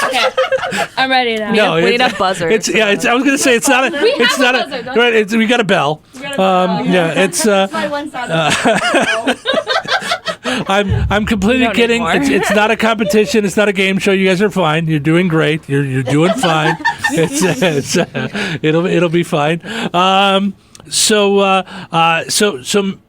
Okay, I'm ready now. No, we need a buzzer. I was going to say it's not a. We it's have not a buzzer. Right, we got a bell. Yeah, it's. That's my one sound. I'm completely kidding. It's not a competition. It's not a game show. You guys are fine. You're doing great. You're doing fine. It'll be fine. So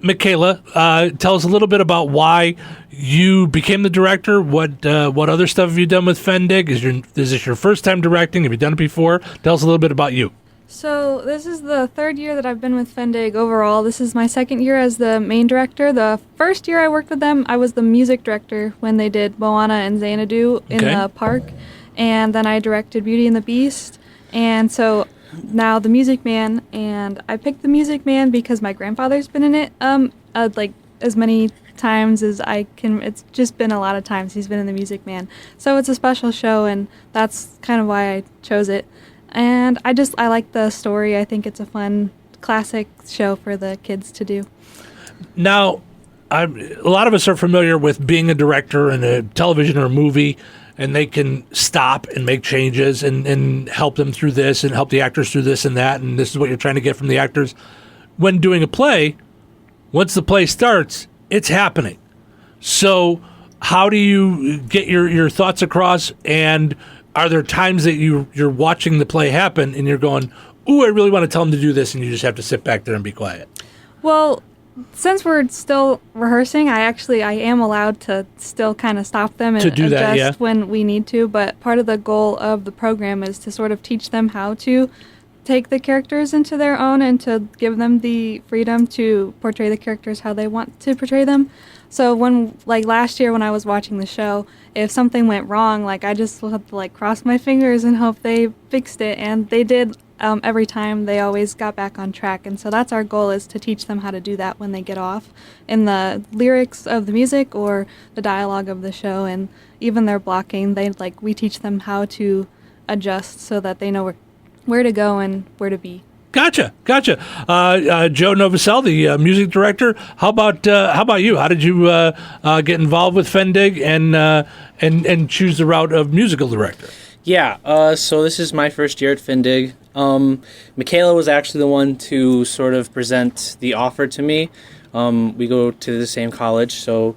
Michaela, tell us a little bit about why you became the director. What other stuff have you done with Fendig? Is this your first time directing? Have you done it before? Tell us a little bit about you. So this is the third year that I've been with Fendig overall. This is my second year as the main director. The first year I worked with them, I was the music director when they did Moana and Xanadu in the park. And then I directed Beauty and the Beast. And so now the Music Man, and I picked the Music Man because my grandfather's been in it like as many times as I can. It's just been a lot of times he's been in the Music Man. So it's a special show, and that's kind of why I chose it. And I like the story. I think it's a fun classic show for the kids to do. Now, a lot of us are familiar with being a director in a television or a movie, and they can stop and make changes and help them through this and help the actors through this and that, and this is what you're trying to get from the actors. When doing a play, once the play starts, it's happening. So how do you get your thoughts across, and are there times that you're watching the play happen and you're going, ooh, I really want to tell them to do this, and you just have to sit back there and be quiet? Well, since we're still rehearsing, I am allowed to still kind of stop them and adjust when we need to. But part of the goal of the program is to sort of teach them how to take the characters into their own and to give them the freedom to portray the characters how they want to portray them. So last year when I was watching the show, if something went wrong, I just had to cross my fingers and hope they fixed it, and they did. Every time they always got back on track, and so that's our goal, is to teach them how to do that when they get off in the lyrics of the music or the dialogue of the show, and even their blocking. We teach them how to adjust so that they know where to go and where to be. Gotcha. Joe Novosel, the music director. How about you? How did you get involved with Fendig and choose the route of musical director? Yeah, so this is my first year at Fendig. Michaela was actually the one to sort of present the offer to me. We go to the same college, so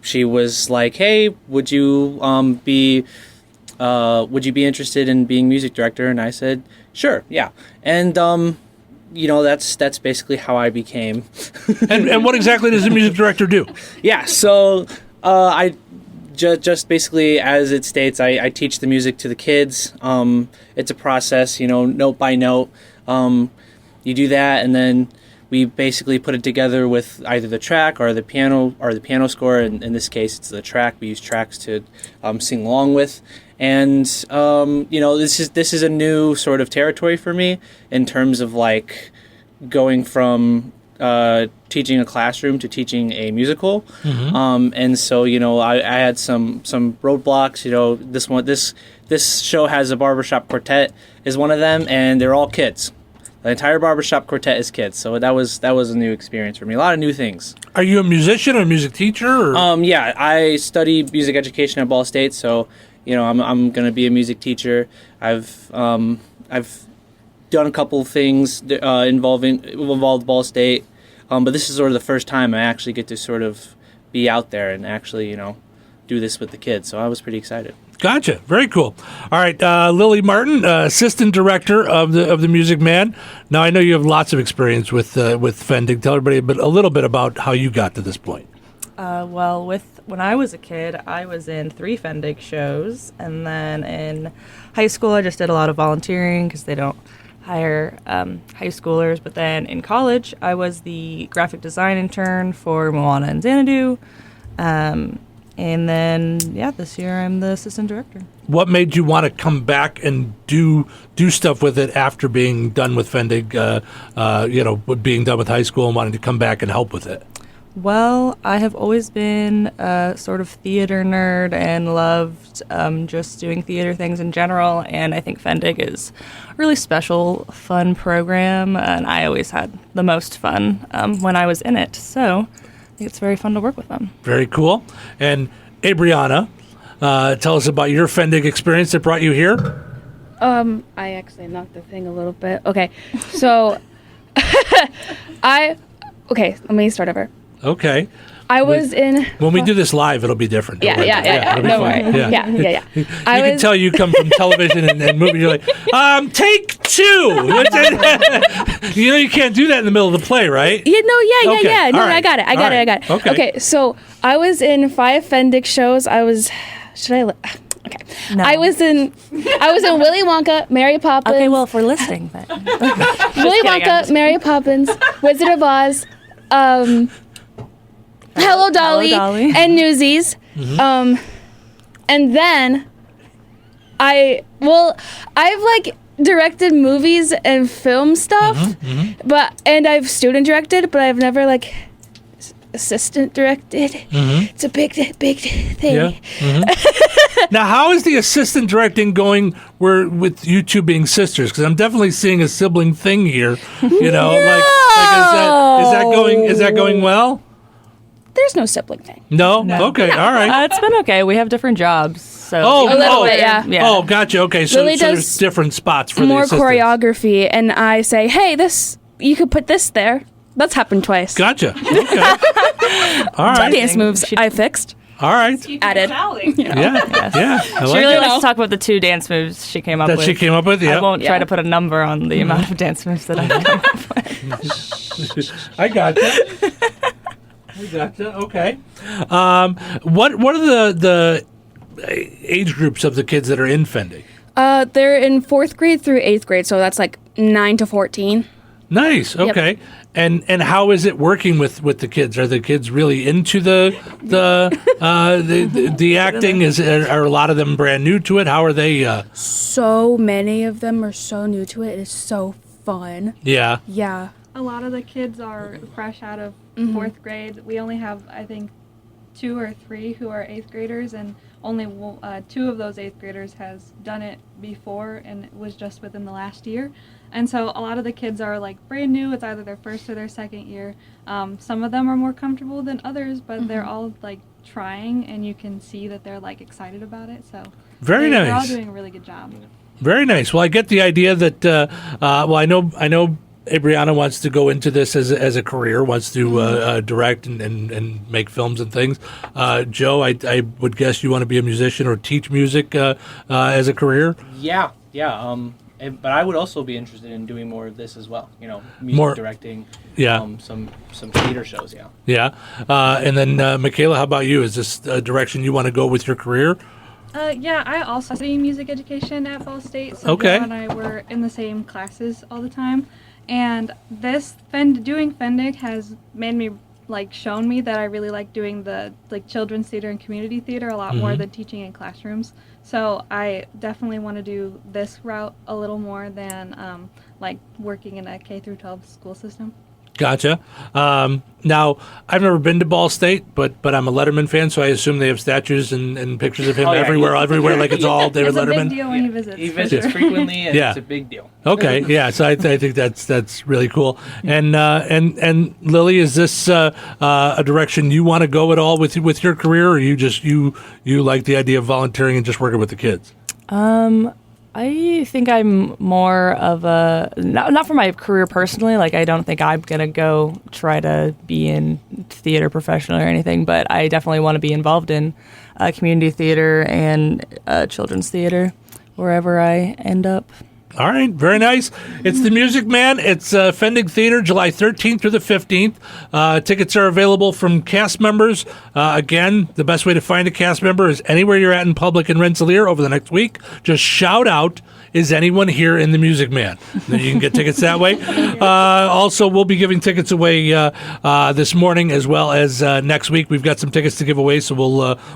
she was like, "Hey, would you be interested in being music director?" And I said, "Sure, yeah." And that's basically how I became. and what exactly does a music director do? Yeah, so I. Just basically, as it states, I teach the music to the kids. It's a process, note by note. You do that, and then we basically put it together with either the track or the piano score. And in this case, it's the track. We use tracks to sing along with. And this is a new sort of territory for me in terms of going from teaching a classroom to teaching a musical. Mm-hmm. And so, I had some roadblocks. This show has a barbershop quartet is one of them, and they're all kids. The entire barbershop quartet is kids. So that was a new experience for me. A lot of new things. Are you a musician or a music teacher? Or? Yeah, I study music education at Ball State, so I'm going to be a music teacher. I've done a couple things involved Ball State, but this is sort of the first time I actually get to sort of be out there and actually, do this with the kids. So I was pretty excited. Gotcha. Very cool. All right, Lily Martin, assistant director of the Music Man. Now I know you have lots of experience with Fendig. Tell everybody a little bit about how you got to this point. When I was a kid, I was in 3 Fendig shows, and then in high school I just did a lot of volunteering because they don't hire high schoolers. But then in college, I was the graphic design intern for Moana and Xanadu. And then, this year I'm the assistant director. What made you want to come back and do stuff with it after being done with Fendig, being done with high school and wanting to come back and help with it? Well, I have always been a sort of theater nerd and loved just doing theater things in general, and I think Fendig is a really special, fun program, and I always had the most fun when I was in it, so I think it's very fun to work with them. Very cool. And Abriana, tell us about your Fendig experience that brought you here. I actually knocked the thing a little bit. Okay, so okay, let me start over. Okay. I was in. When we do this live, it'll be different. Yeah. No worries. Yeah. You can tell you come from television and movie. You're like, take 2. You can't do that in the middle of the play, right? Yeah. No. Right. I got it. Okay. So I was in 5 Fendig shows. Okay. No. I was in Willy Wonka, Mary Poppins. Okay, well, if we're listening, then. Willy Wonka, Mary Poppins, Wizard of Oz, Hello Dolly, and Newsies. Mm-hmm. And then I've directed movies and film stuff, and I've student directed, but I've never assistant directed. It's a big thing. Yeah. Now, how is the assistant directing going with you two being sisters? Because I'm definitely seeing a sibling thing here. Is that going well? There's no sibling thing. No? Okay, all right. It's been okay. We have different jobs. So a little bit, yeah. Oh, gotcha. Okay, so there's different spots for more the assistants. Choreography, and I say, hey, you could put this there. That's happened twice. Gotcha. Okay. All right. Dance moves I fixed. All right. Added. Yeah. I She really likes to talk about the 2 dance moves she came up with. She came up with, yeah. I won't try to put a number on the amount of dance moves that I've come up with. I gotcha. Okay. What are the age groups of the kids that are in Fendig? They're in 4th grade through 8th grade, so that's 9 to 14. Nice. Okay. Yep. And how is it working with the kids? Are the kids really into the acting? Are a lot of them brand new to it? How are they? So many of them are so new to it. It's so fun. Yeah. Yeah. A lot of the kids are fresh out of 4th grade. We only have, I think, 2 or 3 who are 8th graders, and only 2 of those 8th graders has done it before, and it was just within the last year. And so a lot of the kids are brand new. It's either their first or their second year. Some of them are more comfortable than others, but they're all trying, and you can see that they're like excited about it. So very nice. They're all doing a really good job. Very nice. Well, I get the idea that I know Abriana wants to go into this as a career, wants to direct and make films and things. Joe, I would guess you want to be a musician or teach music as a career. Yeah. But I would also be interested in doing more of this as well. Music directing. Yeah. Some theater shows. Yeah. Yeah. And then Michaela, how about you? Is this a direction you want to go with your career? Yeah, I also study music education at Ball State. So Okay. Joe and I were in the same classes all the time. And doing Fendig has made me shown me that I really like doing the children's theater and community theater a lot more than teaching in classrooms. So I definitely want to do this route a little more than working in a K through 12 school system. Gotcha. Now, I've never been to Ball State, but I'm a Letterman fan, so I assume they have statues and pictures of him everywhere, like it's all David Letterman. It's a big deal when he visits. He visits frequently, and it's a big deal. Okay, yeah. So I think that's really cool. And Lily, is this a direction you want to go at all with your career, or you like the idea of volunteering and just working with the kids? I think I'm more of a not for my career personally. I don't think I'm gonna go try to be in theater professional or anything, but I definitely want to be involved in community theater and children's theater wherever I end up. All right, very nice. It's the Music Man. It's Fendig Theater, July 13th through the 15th. Tickets are available from cast members. Again, the best way to find a cast member is anywhere you're at in public in Rensselaer over the next week. Just shout out, is anyone here in the Music Man? Then you can get tickets that way. Also, we'll be giving tickets away this morning as well as next week. We've got some tickets to give away, so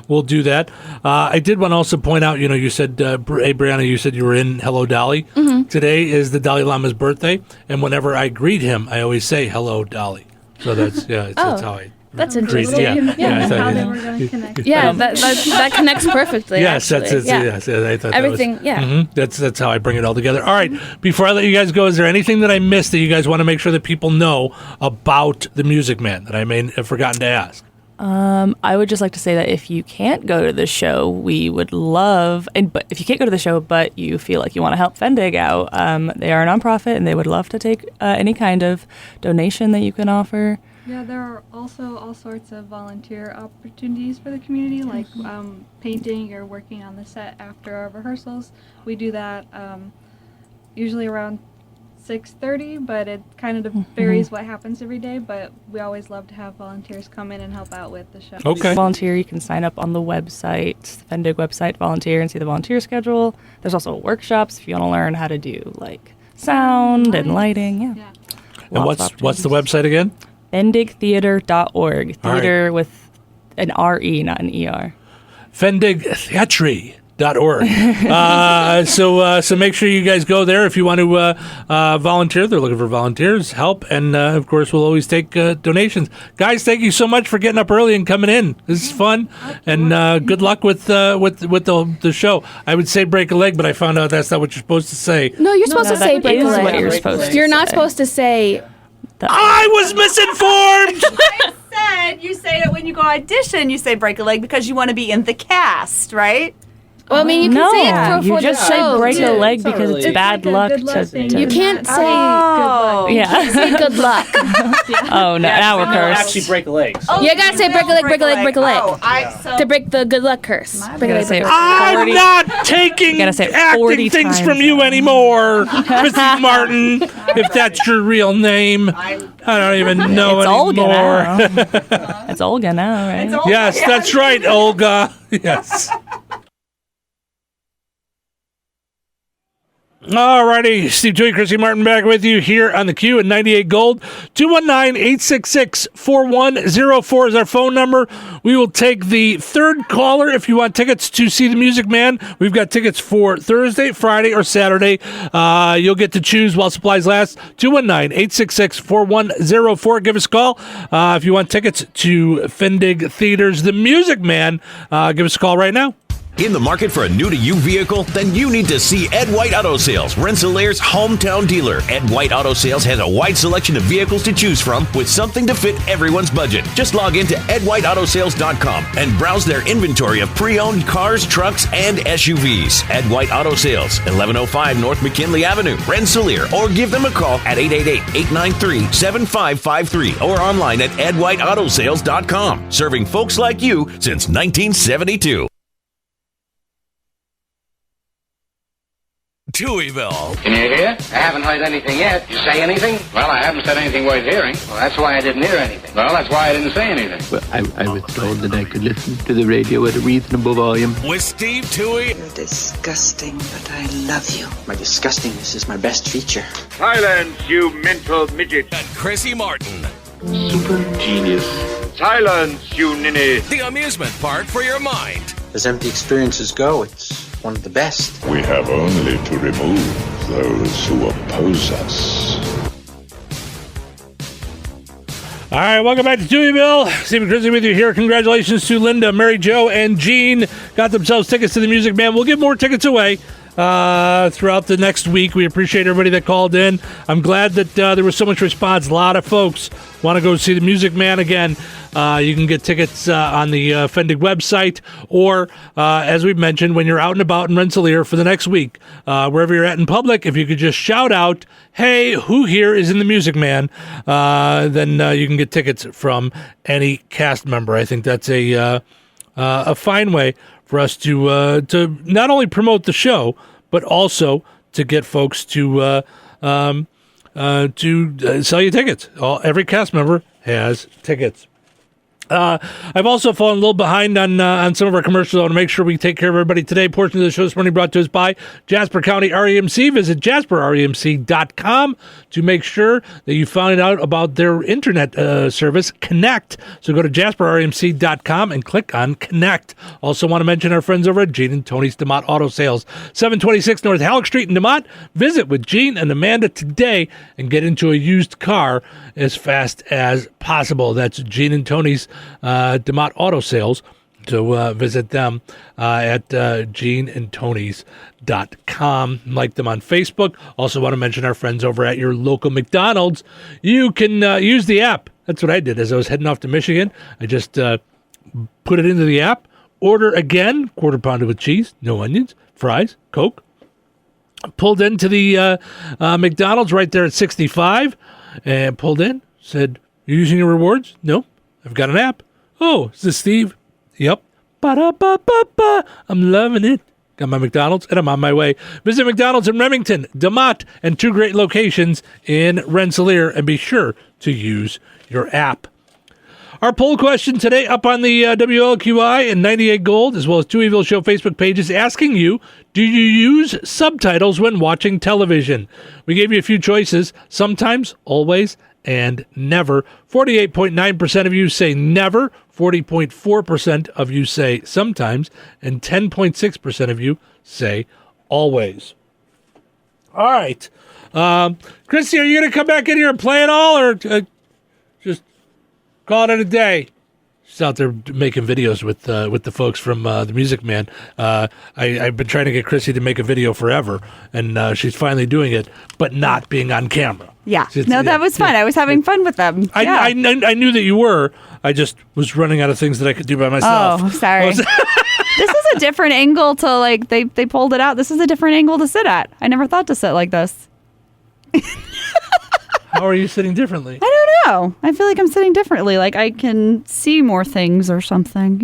we'll do that. I did want to also point out, you said, Brianna, you said you were in Hello Dolly. Mm-hmm. Today is the Dalai Lama's birthday, and whenever I greet him, I always say, "Hello, Dolly." So that's how I That's Chrissy, interesting. yeah. How they were going to connect. Yeah, that connects perfectly. Yes, actually. that's it. Yes, I thought everything. That was, that's how I bring it all together. All right, before I let you guys go, is there anything that I missed that you guys want to make sure that people know about the Music Man that I may have forgotten to ask? I would just like to say that if you can't go to the show, we would love, but if you can't go to the show, but you feel like you want to help Fendig out, they are a nonprofit and they would love to take any kind of donation that you can offer. Yeah, there are also all sorts of volunteer opportunities for the community, like painting or working on the set after our rehearsals. We do that usually around 6:30, but it kind of varies what happens every day, but we always love to have volunteers come in and help out with the show. Okay. Volunteer, you can sign up on the website, the Fendig website, volunteer, and see the volunteer schedule. There's also workshops if you want to learn how to do like sound and lighting. Yeah. And what's the website again? FendigTheater.org. Theater with an R-E, not an E-R. Fendig Theatre.org. So make sure you guys go there if you want to volunteer. They're looking for volunteers, help, and of course we'll always take donations. Guys, thank you so much for getting up early and coming in. This is fun, and good luck with the show. I would say break a leg, but I found out that's not what you're supposed to say. No, you're supposed to say break a leg. What you're supposed to You're not say. supposed to say. I was misinformed. I said you say it when you go audition. You say break a leg because you want to be in the cast, right? Well, I mean, you can say it for you just the show. say break a leg It's because it's It's bad like a luck good luck thing. to You can't say Oh. good luck. You can't say good luck. Oh, no, now we're cursed. Actually break a leg. Oh, you gotta say break a leg, break a leg, break a leg. Oh, To break the good luck curse. Break a leg, break a leg. I'm not taking gotta say it acting 40 things times from you anymore, Chrissy Martin. If that's your real name, I don't even know It's Olga anymore. now. It's Olga now, right? Yes, that's right, Olga. Yes. Alrighty, Steve Touhy, Chrissy Martin back with you here on the Q at 98 Gold. 219-866-4104 is our phone number. We will take the third caller if you want tickets to see the Music Man. We've got tickets for Thursday, Friday, or Saturday. You'll get to choose while supplies last. 219-866-4104. Give us a call. If you want tickets to Fendig Theater's The Music Man, give us a call right now. In the market for a new-to-you vehicle? Then you need to see Ed White Auto Sales, Rensselaer's hometown dealer. Ed White Auto Sales has a wide selection of vehicles to choose from with something to fit everyone's budget. Just log into edwhiteautosales.com and browse their inventory of pre-owned cars, trucks, and SUVs. Ed White Auto Sales, 1105 North McKinley Avenue, Rensselaer, or give them a call at 888-893-7553 or online at edwhiteautosales.com. Serving folks like you since 1972. Touhyville. Can you hear? I haven't heard anything yet. You say anything? Well, I haven't said anything worth hearing. Well, that's why I didn't hear anything. Well, that's why I didn't say anything. Well, I was told that I could listen to the radio at a reasonable volume. With Steve Touhy. You're disgusting, but I love you. My disgustingness is my best feature. Silence, you mental midget. And Chrissy Martin. Super genius. Silence, you ninny. The amusement park for your mind. As empty experiences go, it's one of the best. We have only to remove those who oppose us. All right, welcome back to Touhyville. Steve and Chrissy with you here. Congratulations to Linda, Mary Jo, and Jean. Got themselves tickets to the Music Man. We'll give more tickets away throughout the next week. We appreciate everybody that called in. I'm glad that there was so much response. A lot of folks want to go see the Music Man again. You can get tickets on the Fendig website, or as we've mentioned, when you're out and about in Rensselaer for the next week, wherever you're at in public, if you could just shout out, "Hey, who here is in the Music Man?" Then you can get tickets from any cast member. I think that's a fine way for us to not only promote the show, but also to get folks to sell you tickets. Every cast member has tickets. I've also fallen a little behind on some of our commercials. I want to make sure we take care of everybody today. Portion of the show this morning brought to us by Jasper County REMC. Visit jasperremc.com to make sure that you find out about their internet service, Connect. So go to jasperremc.com and click on Connect. Also want to mention our friends over at Gene and Tony's DeMott Auto Sales, 726 North Halleck Street in DeMott. Visit with Gene and Amanda today and get into a used car as fast as possible. That's Gene and Tony's DeMott Auto Sales. So visit them at geneandtonys.com. Like them on Facebook. Also want to mention our friends over at your local McDonald's. You can use the app. That's what I did as I was heading off to Michigan. I just put it into the app. Order again, quarter pounder with cheese, no onions, fries, Coke. Pulled into the McDonald's right there at 65 and pulled in. Said, "You using your rewards?" "No, I've got an app." "Oh, is this Steve?" "Yep." Ba-da-ba-ba-ba. I'm loving it. Got my McDonald's and I'm on my way. Visit McDonald's in Remington, DeMott, and 2 great locations in Rensselaer, and be sure to use your app. Our poll question today up on the WLQI and 98 Gold, as well as Touhyville Show Facebook pages, asking you, do you use subtitles when watching television? We gave you a few choices: sometimes, always, and never. 48.9% of you say never, 40.4% of you say sometimes, and 10.6% of you say always. All right. Chrissy, are you going to come back in here and play it all, or just call it a day? She's out there making videos with the folks from the Music Man. I've been trying to get Chrissy to make a video forever, and she's finally doing it, but not being on camera. Yeah. That was fun. I was having fun with them. Yeah. I knew that you were. I just was running out of things that I could do by myself. Oh, sorry. This is a different angle to, like, they pulled it out. This is a different angle to sit at. I never thought to sit like this. How are you sitting differently? I don't know. I feel like I'm sitting differently. Like I can see more things or something,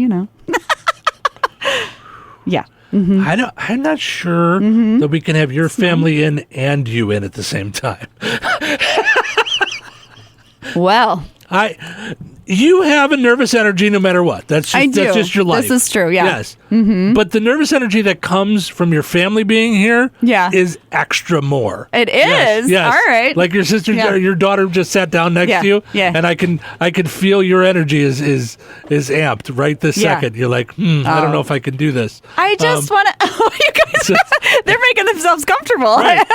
Yeah. Mm-hmm. I'm not sure that we can have your family in and you in at the same time. Well, you have a nervous energy no matter what. That's just your life. This is true, yeah. Yes. Mm-hmm. But the nervous energy that comes from your family being here is extra more. It is? Yes. All right. Like your sister, your daughter just sat down next to you, and I can feel your energy is amped right this second. You're like, I don't know if I can do this. I just want to... Oh, you guys, they're making themselves comfortable. Right.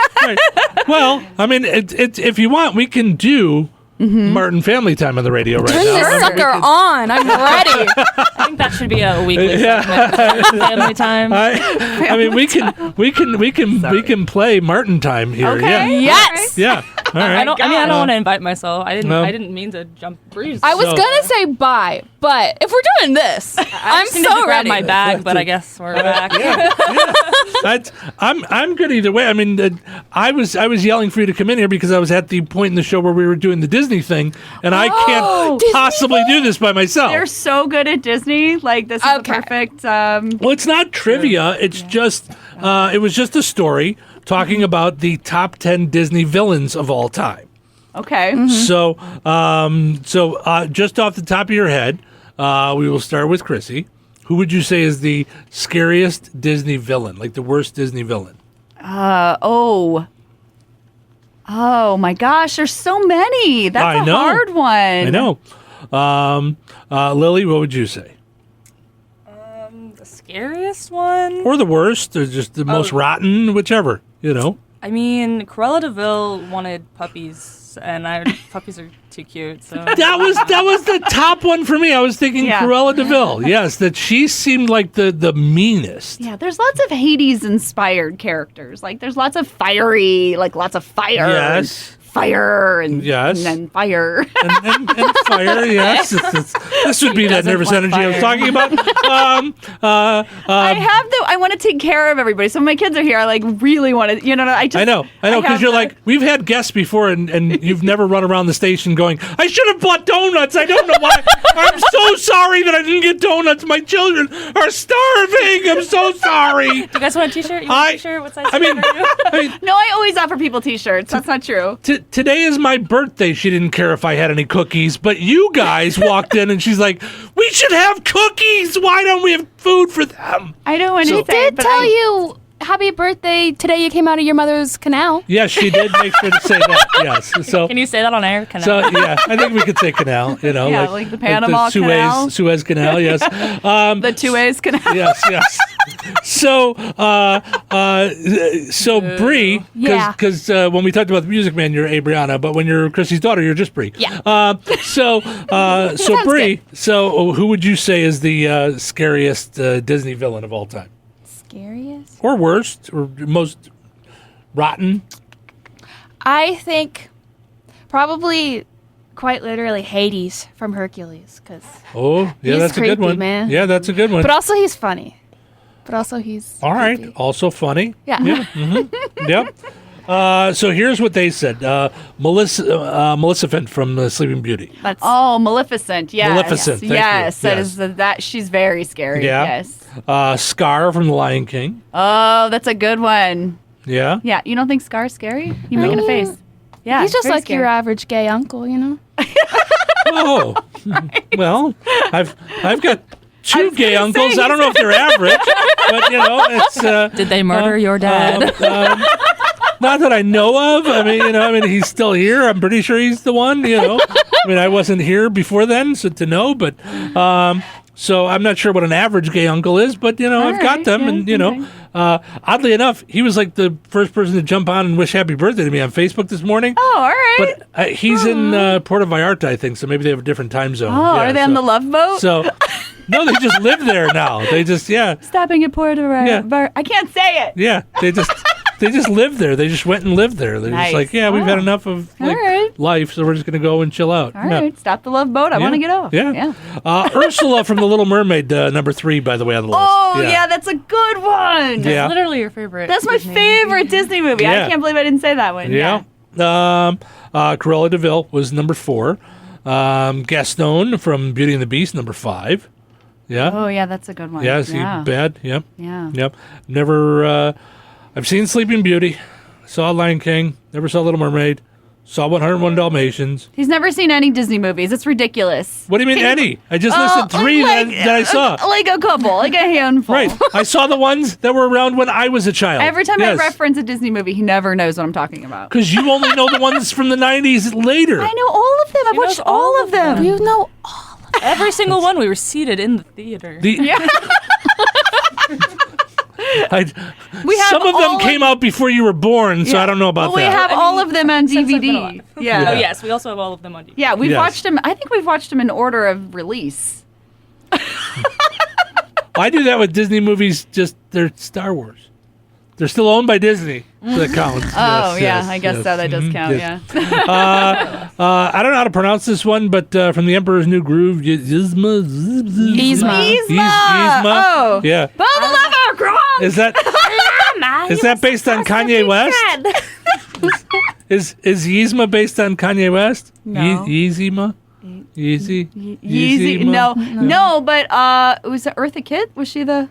Well, I mean, if you want, we can do... Martin Family Time on the radio right now. Turn this sucker on. I'm ready. I think that should be a weekly segment. Family Time. I mean, we can play Martin Time here. Okay. Yeah. Yes. Yeah. All right. I don't want to invite myself. I didn't mean to jump breeze. I was gonna say bye, but if we're doing this, I'm need to so grab ready. my bag, but I guess we're back. I'm good either way. I mean, I was yelling for you to come in here because I was at the point in the show where we were doing the Disney thing, and I can't possibly do this by myself. They're so good at Disney. Like, this is the perfect... Well, it's not trivia. It's just... it was just a story talking about the top 10 Disney villains of all time. Okay. Mm-hmm. So just off the top of your head, we will start with Chrissy. Who would you say is the scariest Disney villain, like the worst Disney villain? Oh my gosh, there's so many. That's a hard one. I know. Lily, what would you say? The scariest one? Or the worst, or just the most rotten, whichever, I mean, Cruella de Vil wanted puppies, and puppies are too cute. So that was the top one for me. I was thinking Cruella de Vil. Yes, that she seemed like the meanest. Yeah, there's lots of Hades-inspired characters. Like, there's lots of fiery, like lots of fire. Yes. Fire and then fire. and fire, yes. This would be that nervous energy I was talking about. I want to take care of everybody. So when my kids are here, I really want to, I know, because you're like, we've had guests before and you've never run around the station going, I should have bought donuts. I don't know why. I'm so sorry that I didn't get donuts. My children are starving. I'm so sorry. Do you guys want a t-shirt? You want a t-shirt? What size I mean, no, I always offer people t-shirts. That's not true. today is my birthday. She didn't care if I had any cookies, but you guys walked in and she's like, we should have cookies. Why don't we have food for them? I don't want to She did tell you happy birthday today. You came out of your mother's canal. Yes, she did make sure to say that. Yes. So Can you say that on air? Canal? So yeah, I think we could say canal. You know, like the Panama Canal, Suez Canal. Yes. The two ways canal. Yes. So Bree, because when we talked about the Music Man, you're Abriana, but when you're Chrissy's daughter, you're just Bree. Yeah. So Bree. So who would you say is the scariest Disney villain of all time? Scariest or worst or most rotten? I think probably quite literally Hades from Hercules, because that's creepy, a good one, man. Yeah, that's a good one. But also he's funny. But also he's all right. creepy. Also funny. Yeah. Mm-hmm. Yep. So here's what they said. Maleficent from Sleeping Beauty. Maleficent. Yes. Maleficent. Thank yes. you. That is that. She's very scary. Yeah. Yes. Scar from The Lion King. Oh, that's a good one. Yeah. Yeah. You don't think Scar's scary? You making a face? Yeah. He's just very like scary. your average gay uncle, you know. Oh. Well, I've got two gay uncles. I don't know if they're average, but it's. Did they murder your dad? Not that I know of. I mean, he's still here. I'm pretty sure he's the one. I wasn't here before then, so to know. But so I'm not sure what an average gay uncle is. But I've got them, and oddly enough, he was like the first person to jump on and wish happy birthday to me on Facebook this morning. Oh, all right. But he's in Puerto Vallarta, I think. So maybe they have a different time zone. Oh, are they on the Love Boat? So. No, they just live there now. They just stopping at Puerto Vallarta. I can't say it. Yeah, they just live there. They just went and lived there. They're just like, we've had enough of life, so we're just going to go and chill out. All right, stop the Love Boat. I want to get off. Yeah. Ursula from The Little Mermaid, number 3, by the way, on the list. Oh, yeah, that's a good one. Yeah. That's literally your favorite. That's my favorite Disney movie. Yeah. I can't believe I didn't say that one. Yeah. Cruella de Vil was number 4. Gaston from Beauty and the Beast, number 5. Yeah. Oh, yeah, that's a good one. Yeah, is he bad? Yep. Yeah. Yep. Never, I've seen Sleeping Beauty, saw Lion King, never saw Little Mermaid, saw 101 Dalmatians. He's never seen any Disney movies. It's ridiculous. What do you mean any? I just listed 3 that I saw. Like a couple, like a handful. Right. I saw the ones that were around when I was a child. Every time I reference a Disney movie, he never knows what I'm talking about. Because you only know the ones from the 90s later. I know all of them. I've watched all of them. You know all. Every single one. We were seated in the theater. Some of them came out before you were born, so I don't know about that. We have all of them on DVD. Yeah. Oh, yes. We also have all of them on DVD. Yeah, we've watched them. I think we've watched them in order of release. I do that with Disney movies. Just they're Star Wars. They're still owned by Disney. So that counts. Oh, I guess so. That does count, yes. I don't know how to pronounce this one, but from The Emperor's New Groove, Yzma. Oh. Yeah. Pull the lever, Gronk! Is that based on Kanye West? Is Yzma based on Kanye West? No. Yzma? Yeezy. No, but was it Eartha Kitt? Was she the...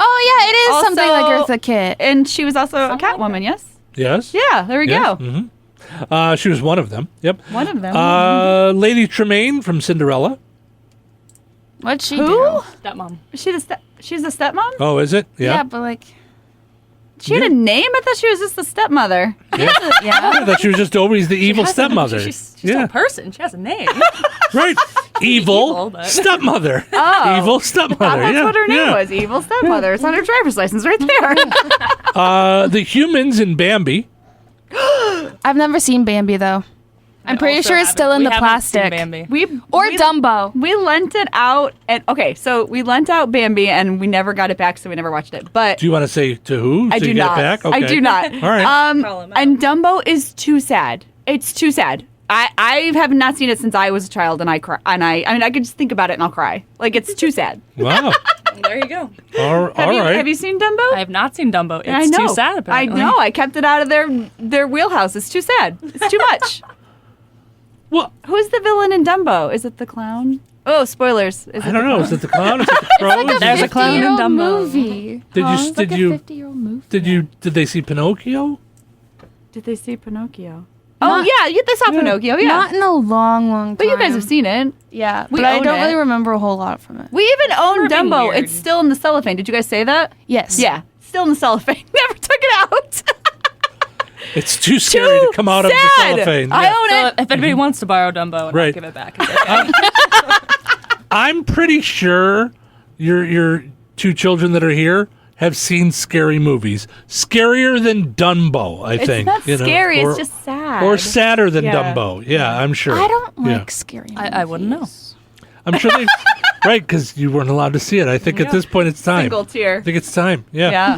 Oh, yeah, it is something like Eartha Kitt. And she was also a Catwoman, yes? Yes. Yeah, there we go. Mm-hmm. She was one of them. Yep. One of them. Lady Tremaine from Cinderella. What'd she do? Stepmom. She's the stepmom? Oh, is it? Yeah. Yeah, but like... She had a name? I thought she was just the stepmother. Yeah. I thought she was just always the evil stepmother. She's a person. She has a name. Right. Evil stepmother. Oh. Evil stepmother. That's what her name was. Evil stepmother. It's on her driver's license right there. The humans in Bambi. I've never seen Bambi, though. I'm pretty sure it's still in the plastic. Dumbo. We lent it out. So we lent out Bambi, and we never got it back, so we never watched it. But do you want to say to who? I do not. Get it back? Okay. I do not. All right. And Dumbo is too sad. It's too sad. I have not seen it since I was a child, and I cry. And I could just think about it and I'll cry. Like, it's too sad. Wow. There you go. All right. Have you seen Dumbo? I have not seen Dumbo. I It's know. too sad, apparently. I know. I kept it out of their wheelhouse. It's too sad. It's too much. What? Who's the villain in Dumbo? Is it the clown? Oh, spoilers. I don't know. Is it the clown? Is it the crow? There's a clown in Dumbo. Movie. Did you? It's like a 50-year-old movie. Did they see Pinocchio? Did they see Pinocchio? Oh, yeah, they saw Pinocchio, yeah. Not in a long, long time. But you guys have seen it. Yeah, We but I own don't it. really remember a whole lot from it. We even own being Dumbo. weird. It's still in the cellophane. Did you guys say that? Yes. Yeah, still in the cellophane. Never took it out. It's too scary to come out of the sad. cellophane. I own it. If anybody wants to borrow Dumbo, and Right. I'll give it back. It's okay. I'm pretty sure your two children that are here have seen scary movies. Scarier than Dumbo, I think. It's not scary. Or, it's just sad. or sadder than Yeah. Dumbo. Yeah, I'm sure. I don't Yeah. like scary movies. I wouldn't know. I'm sure they... Right, because you weren't allowed to see it. I think at this point it's time. Single tear. I think it's time. Yeah.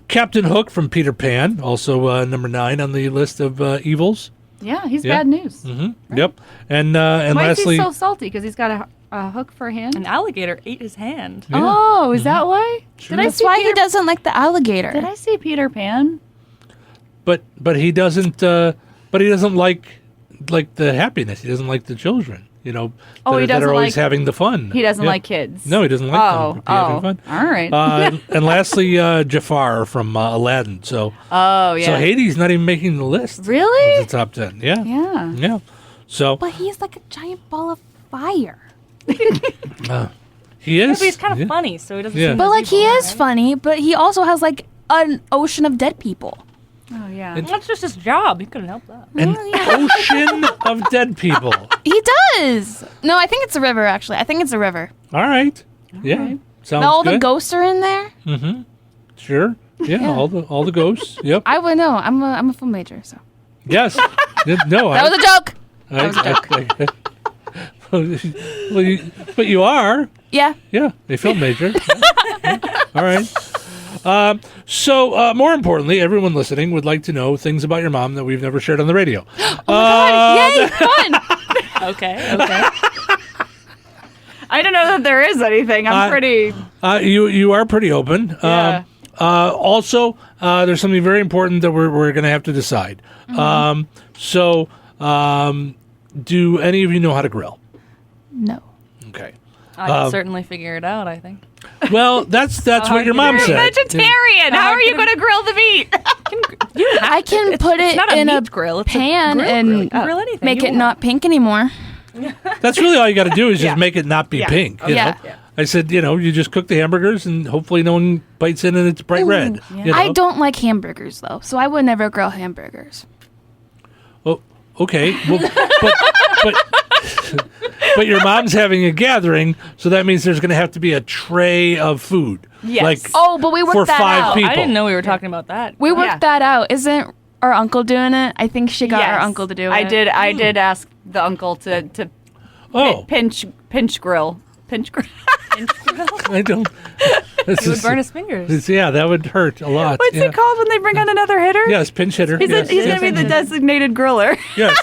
Captain Hook from Peter Pan, also number 9 on the list of evils. Yeah, he's Yeah. bad news. Mm-hmm. Yep. And Why lastly, is he so salty? Because he's got a hook for a hand? An alligator ate his hand. Yeah. Oh, is that why? Sure. Did I That's see why Peter? he doesn't like the alligator. Did I see Peter Pan? but he doesn't. But he doesn't like the happiness. He doesn't like the children. You know, Oh, he that doesn't are always like- having the fun. He doesn't Yeah. like kids. No, he doesn't like them to be having fun. All right. And lastly, Jafar from Aladdin. So, Oh, yeah. so Hades not even making the list. Really? Of the top 10. Yeah. Yeah. Yeah. So But he's like a giant ball of fire. he Yeah, is. but he's kind of yeah. funny, so he doesn't. Yeah. Seem But as like he evil, is right? funny, but he also has like an ocean of dead people. Oh, yeah. Well, that's just his job. He couldn't help that. An ocean of dead people. He does. No, I think it's a river. Actually, I think it's a river. All right. Yeah. Sounds All good. the ghosts are in there. Mm-hmm. Sure. Yeah. All the ghosts. Yep. I would know. I'm a film major, so Yes. No. that was a joke. That was a joke. But you are. Yeah. Yeah. A film major. Yeah. All right. So, more importantly, everyone listening would like to know things about your mom that we've never shared on the radio. Oh, my God. Yay, fun. Okay. I don't know that there is anything. I'm pretty... You are pretty open. Yeah. Also, there's something very important that we're going to have to decide. Mm-hmm. Do any of you know how to grill? No. Okay. I can certainly figure it out, I think. Well, that's what your mom You're said. vegetarian. How are you going to grill the meat? I can put it not a in a meat grill, it's a pan grill and grill. You can grill anything make you it want. not pink anymore. That's really all you got to do is just make it not be pink. You Yeah. know? I said, you just cook the hamburgers and hopefully no one bites in and it's bright red. Yeah. You know? I don't like hamburgers though, so I would never grill hamburgers. Oh, okay. Well, but your mom's having a gathering, so that means there's going to have to be a tray of food. Yes. Like Oh, but we worked for that 5 out. people. I didn't know we were talking about that. We worked Yeah. that out. Isn't our uncle doing it? I think she got our Yes. uncle to do it. I did ask the uncle to Oh, pinch grill. Pinch grill. I don't. He would burn his fingers. Yeah, that would hurt a lot. What's yeah. it called when they bring on another hitter? Yes, pinch hitter. He's yes, going yes, to be the designated griller. yes,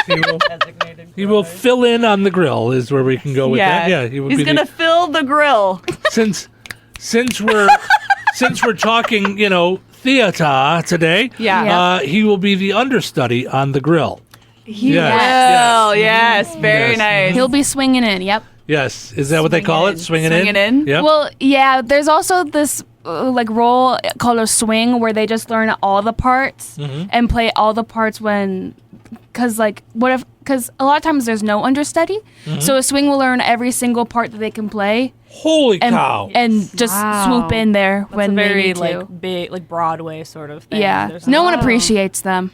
he will. He will fill in on the grill. Is where we can go with that. Yeah, he will He's be going to fill the grill. since we're talking, theater today. Yeah. He will be the understudy on the grill. He Yes, will. Yes. Very Yes. nice. He'll be swinging in. Yep. Yes, is that what they call it? Swinging in. Swinging in? Yeah. Well, yeah. There's also this role called a swing where they just learn all the parts and play all the parts because a lot of times there's no understudy, so a swing will learn every single part that they can play. Holy and, cow! And just swoop in there That's when a they very need to. big, Broadway sort of thing. Yeah, There's no one appreciates them,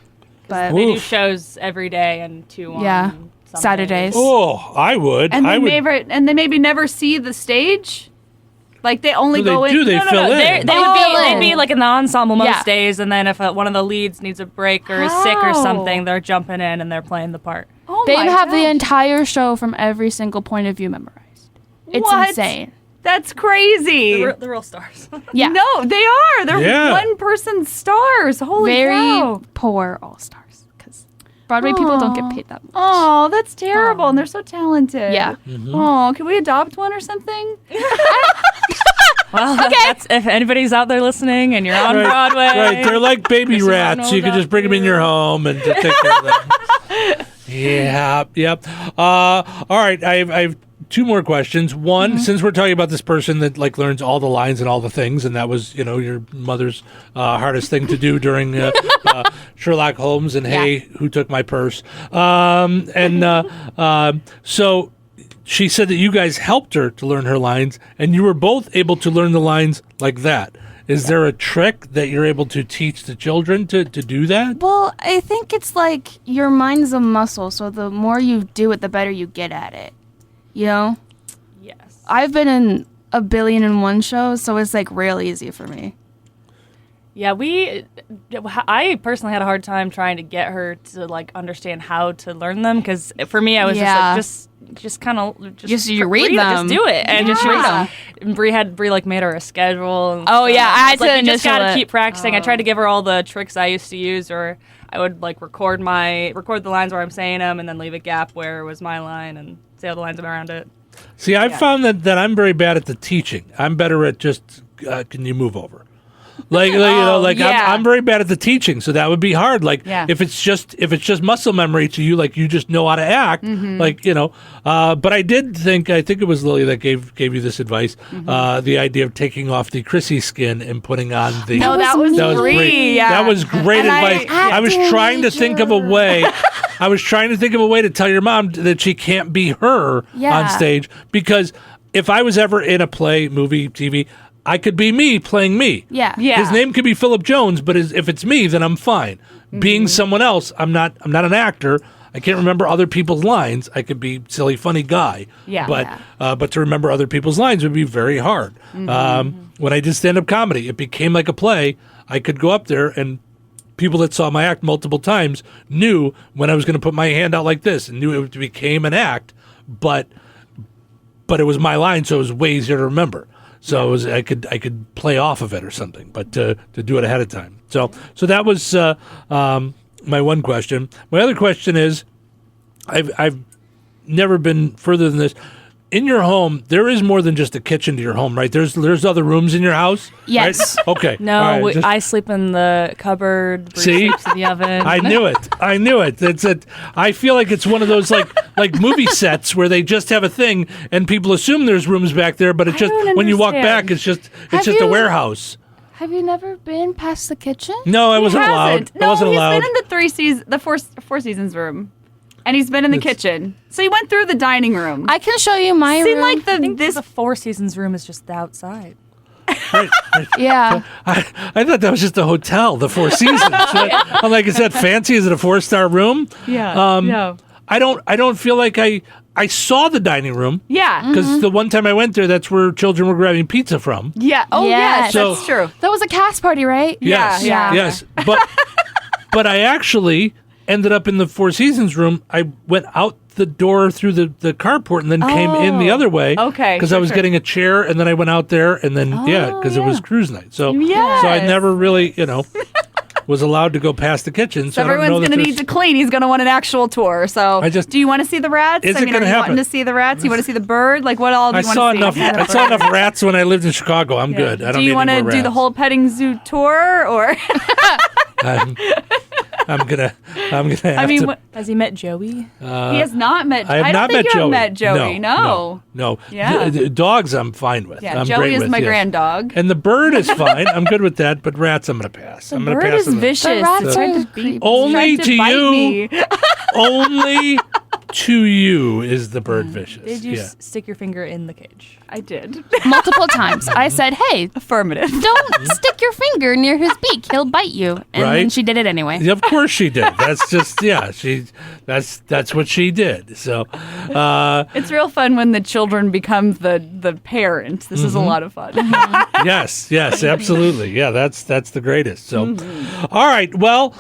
but they do shows every day and 2 on some Saturdays. Oh, I would. And I would. they maybe never see the stage. Like they only No, they go in. do. They fill in. They'd be like in the ensemble most Yeah. days, and then if one of the leads needs a break or is sick or something, they're jumping in and they're playing the part. Oh They my have the gosh. entire show from every single point of view memorized. It's What? insane. That's crazy. The real stars. Yeah. No, they are. They're Yeah. one person stars. Holy Very cow. poor all stars because Broadway people don't get paid that much. Oh, that's terrible. And they're so talented. Yeah. Oh, can we adopt one or something? Well, that's, if anybody's out there listening and you're on Broadway, Right, they're like baby Chrissy rats. Ronald You can just bring them in your home and just take care of them. Yep. All right, I've two more questions. One, since we're talking about this person that like learns all the lines and all the things, and that was, your mother's hardest thing to do during Sherlock Holmes and Hey, Who Took My Purse? So she said that you guys helped her to learn her lines, and you were both able to learn the lines like that. Is there a trick that you're able to teach the children to do that? Well, I think it's like your mind's a muscle, so the more you do it, the better you get at it. Yes. I've been in 1,000,000,001 shows, so it's like real easy for me. Yeah, I personally had a hard time trying to get her to like understand how to learn them, because for me, I was just kind of you read them, just do it, and just read them. Brie like made her a schedule. And I had to you just gotta initial it. keep practicing. I tried to give her all the tricks I used to use, or I would like record the lines where I'm saying them, and then leave a gap where it was my line, and say all the lines around it. See, I've found that I'm very bad at the teaching. I'm better at just can you move over? I'm very bad at the teaching, so that would be hard. If it's just muscle memory to you, like you just know how to act, But I think it was Lily that gave you this advice, the idea of taking off the Chrissy skin and putting on the. No, that was great. Yeah. That was great advice. I was trying to think of a way. I was trying to think of a way to tell your mom that she can't be her on stage, because if I was ever in a play, movie, TV, I could be me playing me. Yeah. His name could be Philip Jones, but if it's me, then I'm fine. Being someone else, I'm not an actor. I can't remember other people's lines. I could be silly, funny guy. Yeah. But to remember other people's lines would be very hard. When I did stand-up comedy, it became like a play. I could go up there, and people that saw my act multiple times knew when I was going to put my hand out like this, and knew it became an act. But it was my line, so it was way easier to remember. So I could play off of it or something, but to do it ahead of time. So that was my one question. My other question is, I've never been further than this. In your home, there is more than just a kitchen to your home, right? There's other rooms in your house? Yes. Right? Okay. No, I sleep in the cupboard. Brie sleeps in the oven. I knew it. I feel like it's one of those like movie sets where they just have a thing and people assume there's rooms back there, but it's just when you walk back, it's just a warehouse. Have you never been past the kitchen? No, I wasn't allowed. No, he's been in the Four Seasons room. And he's been in the kitchen. So he went through the dining room. I can show you my room. I think the Four Seasons room is just the outside. Right. Yeah. I thought that was just a hotel, the Four Seasons. I'm like, is that fancy? Is it a 4-star room? Yeah. No. I don't feel like I saw the dining room. Yeah. Because the one time I went there, that's where children were grabbing pizza from. Yeah. Oh, yes. That's true. That was a cast party, right? Yes. Yeah. Yes. But I actually ended up in the Four Seasons room. I went out the door through the carport and then came in the other way. Okay. Because I was getting a chair, and then I went out there, and then, because it was cruise night. So I never really, was allowed to go past the kitchen. So everyone's going to need to clean. He's going to want an actual tour. So do you want to see the rats? Is it going to happen? Wanting to see the rats? You want to see the bird? Like, what all do you want to see? I saw enough rats when I lived in Chicago. I'm good. I don't need any more rats. Do you want to do the whole petting zoo tour, or? I'm gonna have to. Has he met Joey? He has not met. I have not met Joey. Met Joey. No. Yeah. Dogs, I'm fine with. Yeah. I'm Joey great is with, my grand dog. And the bird is fine. I'm good with that. But rats, I'm gonna pass. I'm gonna pass. The bird is vicious. The rats are creepy. Only to you. Only to you is the bird vicious. Did you stick your finger in the cage? I did. Multiple times. I said, hey. Affirmative. Don't stick your finger near his beak. He'll bite you. And then she did it anyway. Yeah, of course she did. That's just, that's what she did. So it's real fun when the children become the parents. This is a lot of fun. Yes, absolutely. Yeah, that's the greatest. So, all right. Well,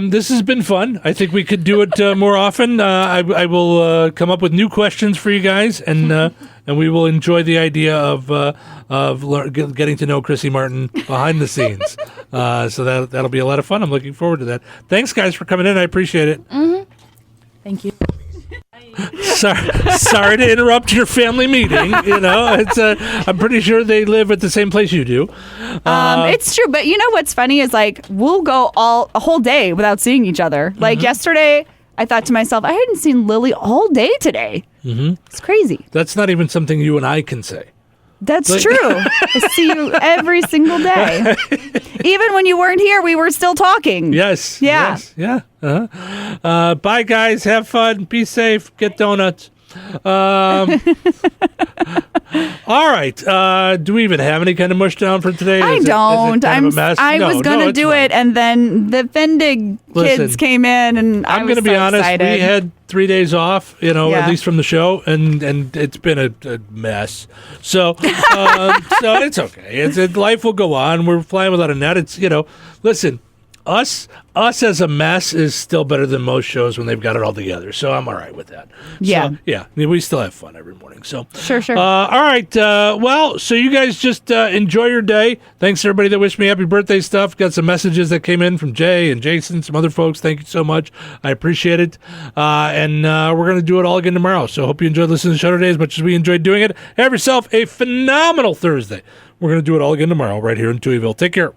this has been fun. I think we could do it more often. I will come up with new questions for you guys, and we will enjoy the idea of getting to know Chrissy Martin behind the scenes. So that'll be a lot of fun. I'm looking forward to that. Thanks, guys, for coming in. I appreciate it. Thank you. Sorry to interrupt your family meeting. It's I'm pretty sure they live at the same place you do. It's true, but you know what's funny is like we'll go a whole day without seeing each other. Like yesterday, I thought to myself, I hadn't seen Lily all day today. Mm-hmm. It's crazy. That's not even something you and I can say. That's true. I see you every single day. Even when you weren't here, we were still talking. Yes. Yeah. Yes, yeah. Uh-huh. Bye, guys. Have fun. Be safe. Get donuts. All right. Do we even have any kind of mush down for today? I don't. I was going to do it, and then the Fendig kids came in, and I'm going to be honest. Excited. We had 3 days off, at least from the show, and it's been a mess. So, so it's okay. Life will go on. We're flying without a net. It's listen. Us as a mess is still better than most shows when they've got it all together. So I'm all right with that. Yeah. So, yeah. I mean, we still have fun every morning. So Sure. all right. Well, so you guys just enjoy your day. Thanks to everybody that wished me happy birthday stuff. Got some messages that came in from Jay and Jason, some other folks. Thank you so much. I appreciate it. And we're going to do it all again tomorrow. So hope you enjoyed listening to the show today as much as we enjoyed doing it. Have yourself a phenomenal Thursday. We're going to do it all again tomorrow right here in Touhyville. Take care.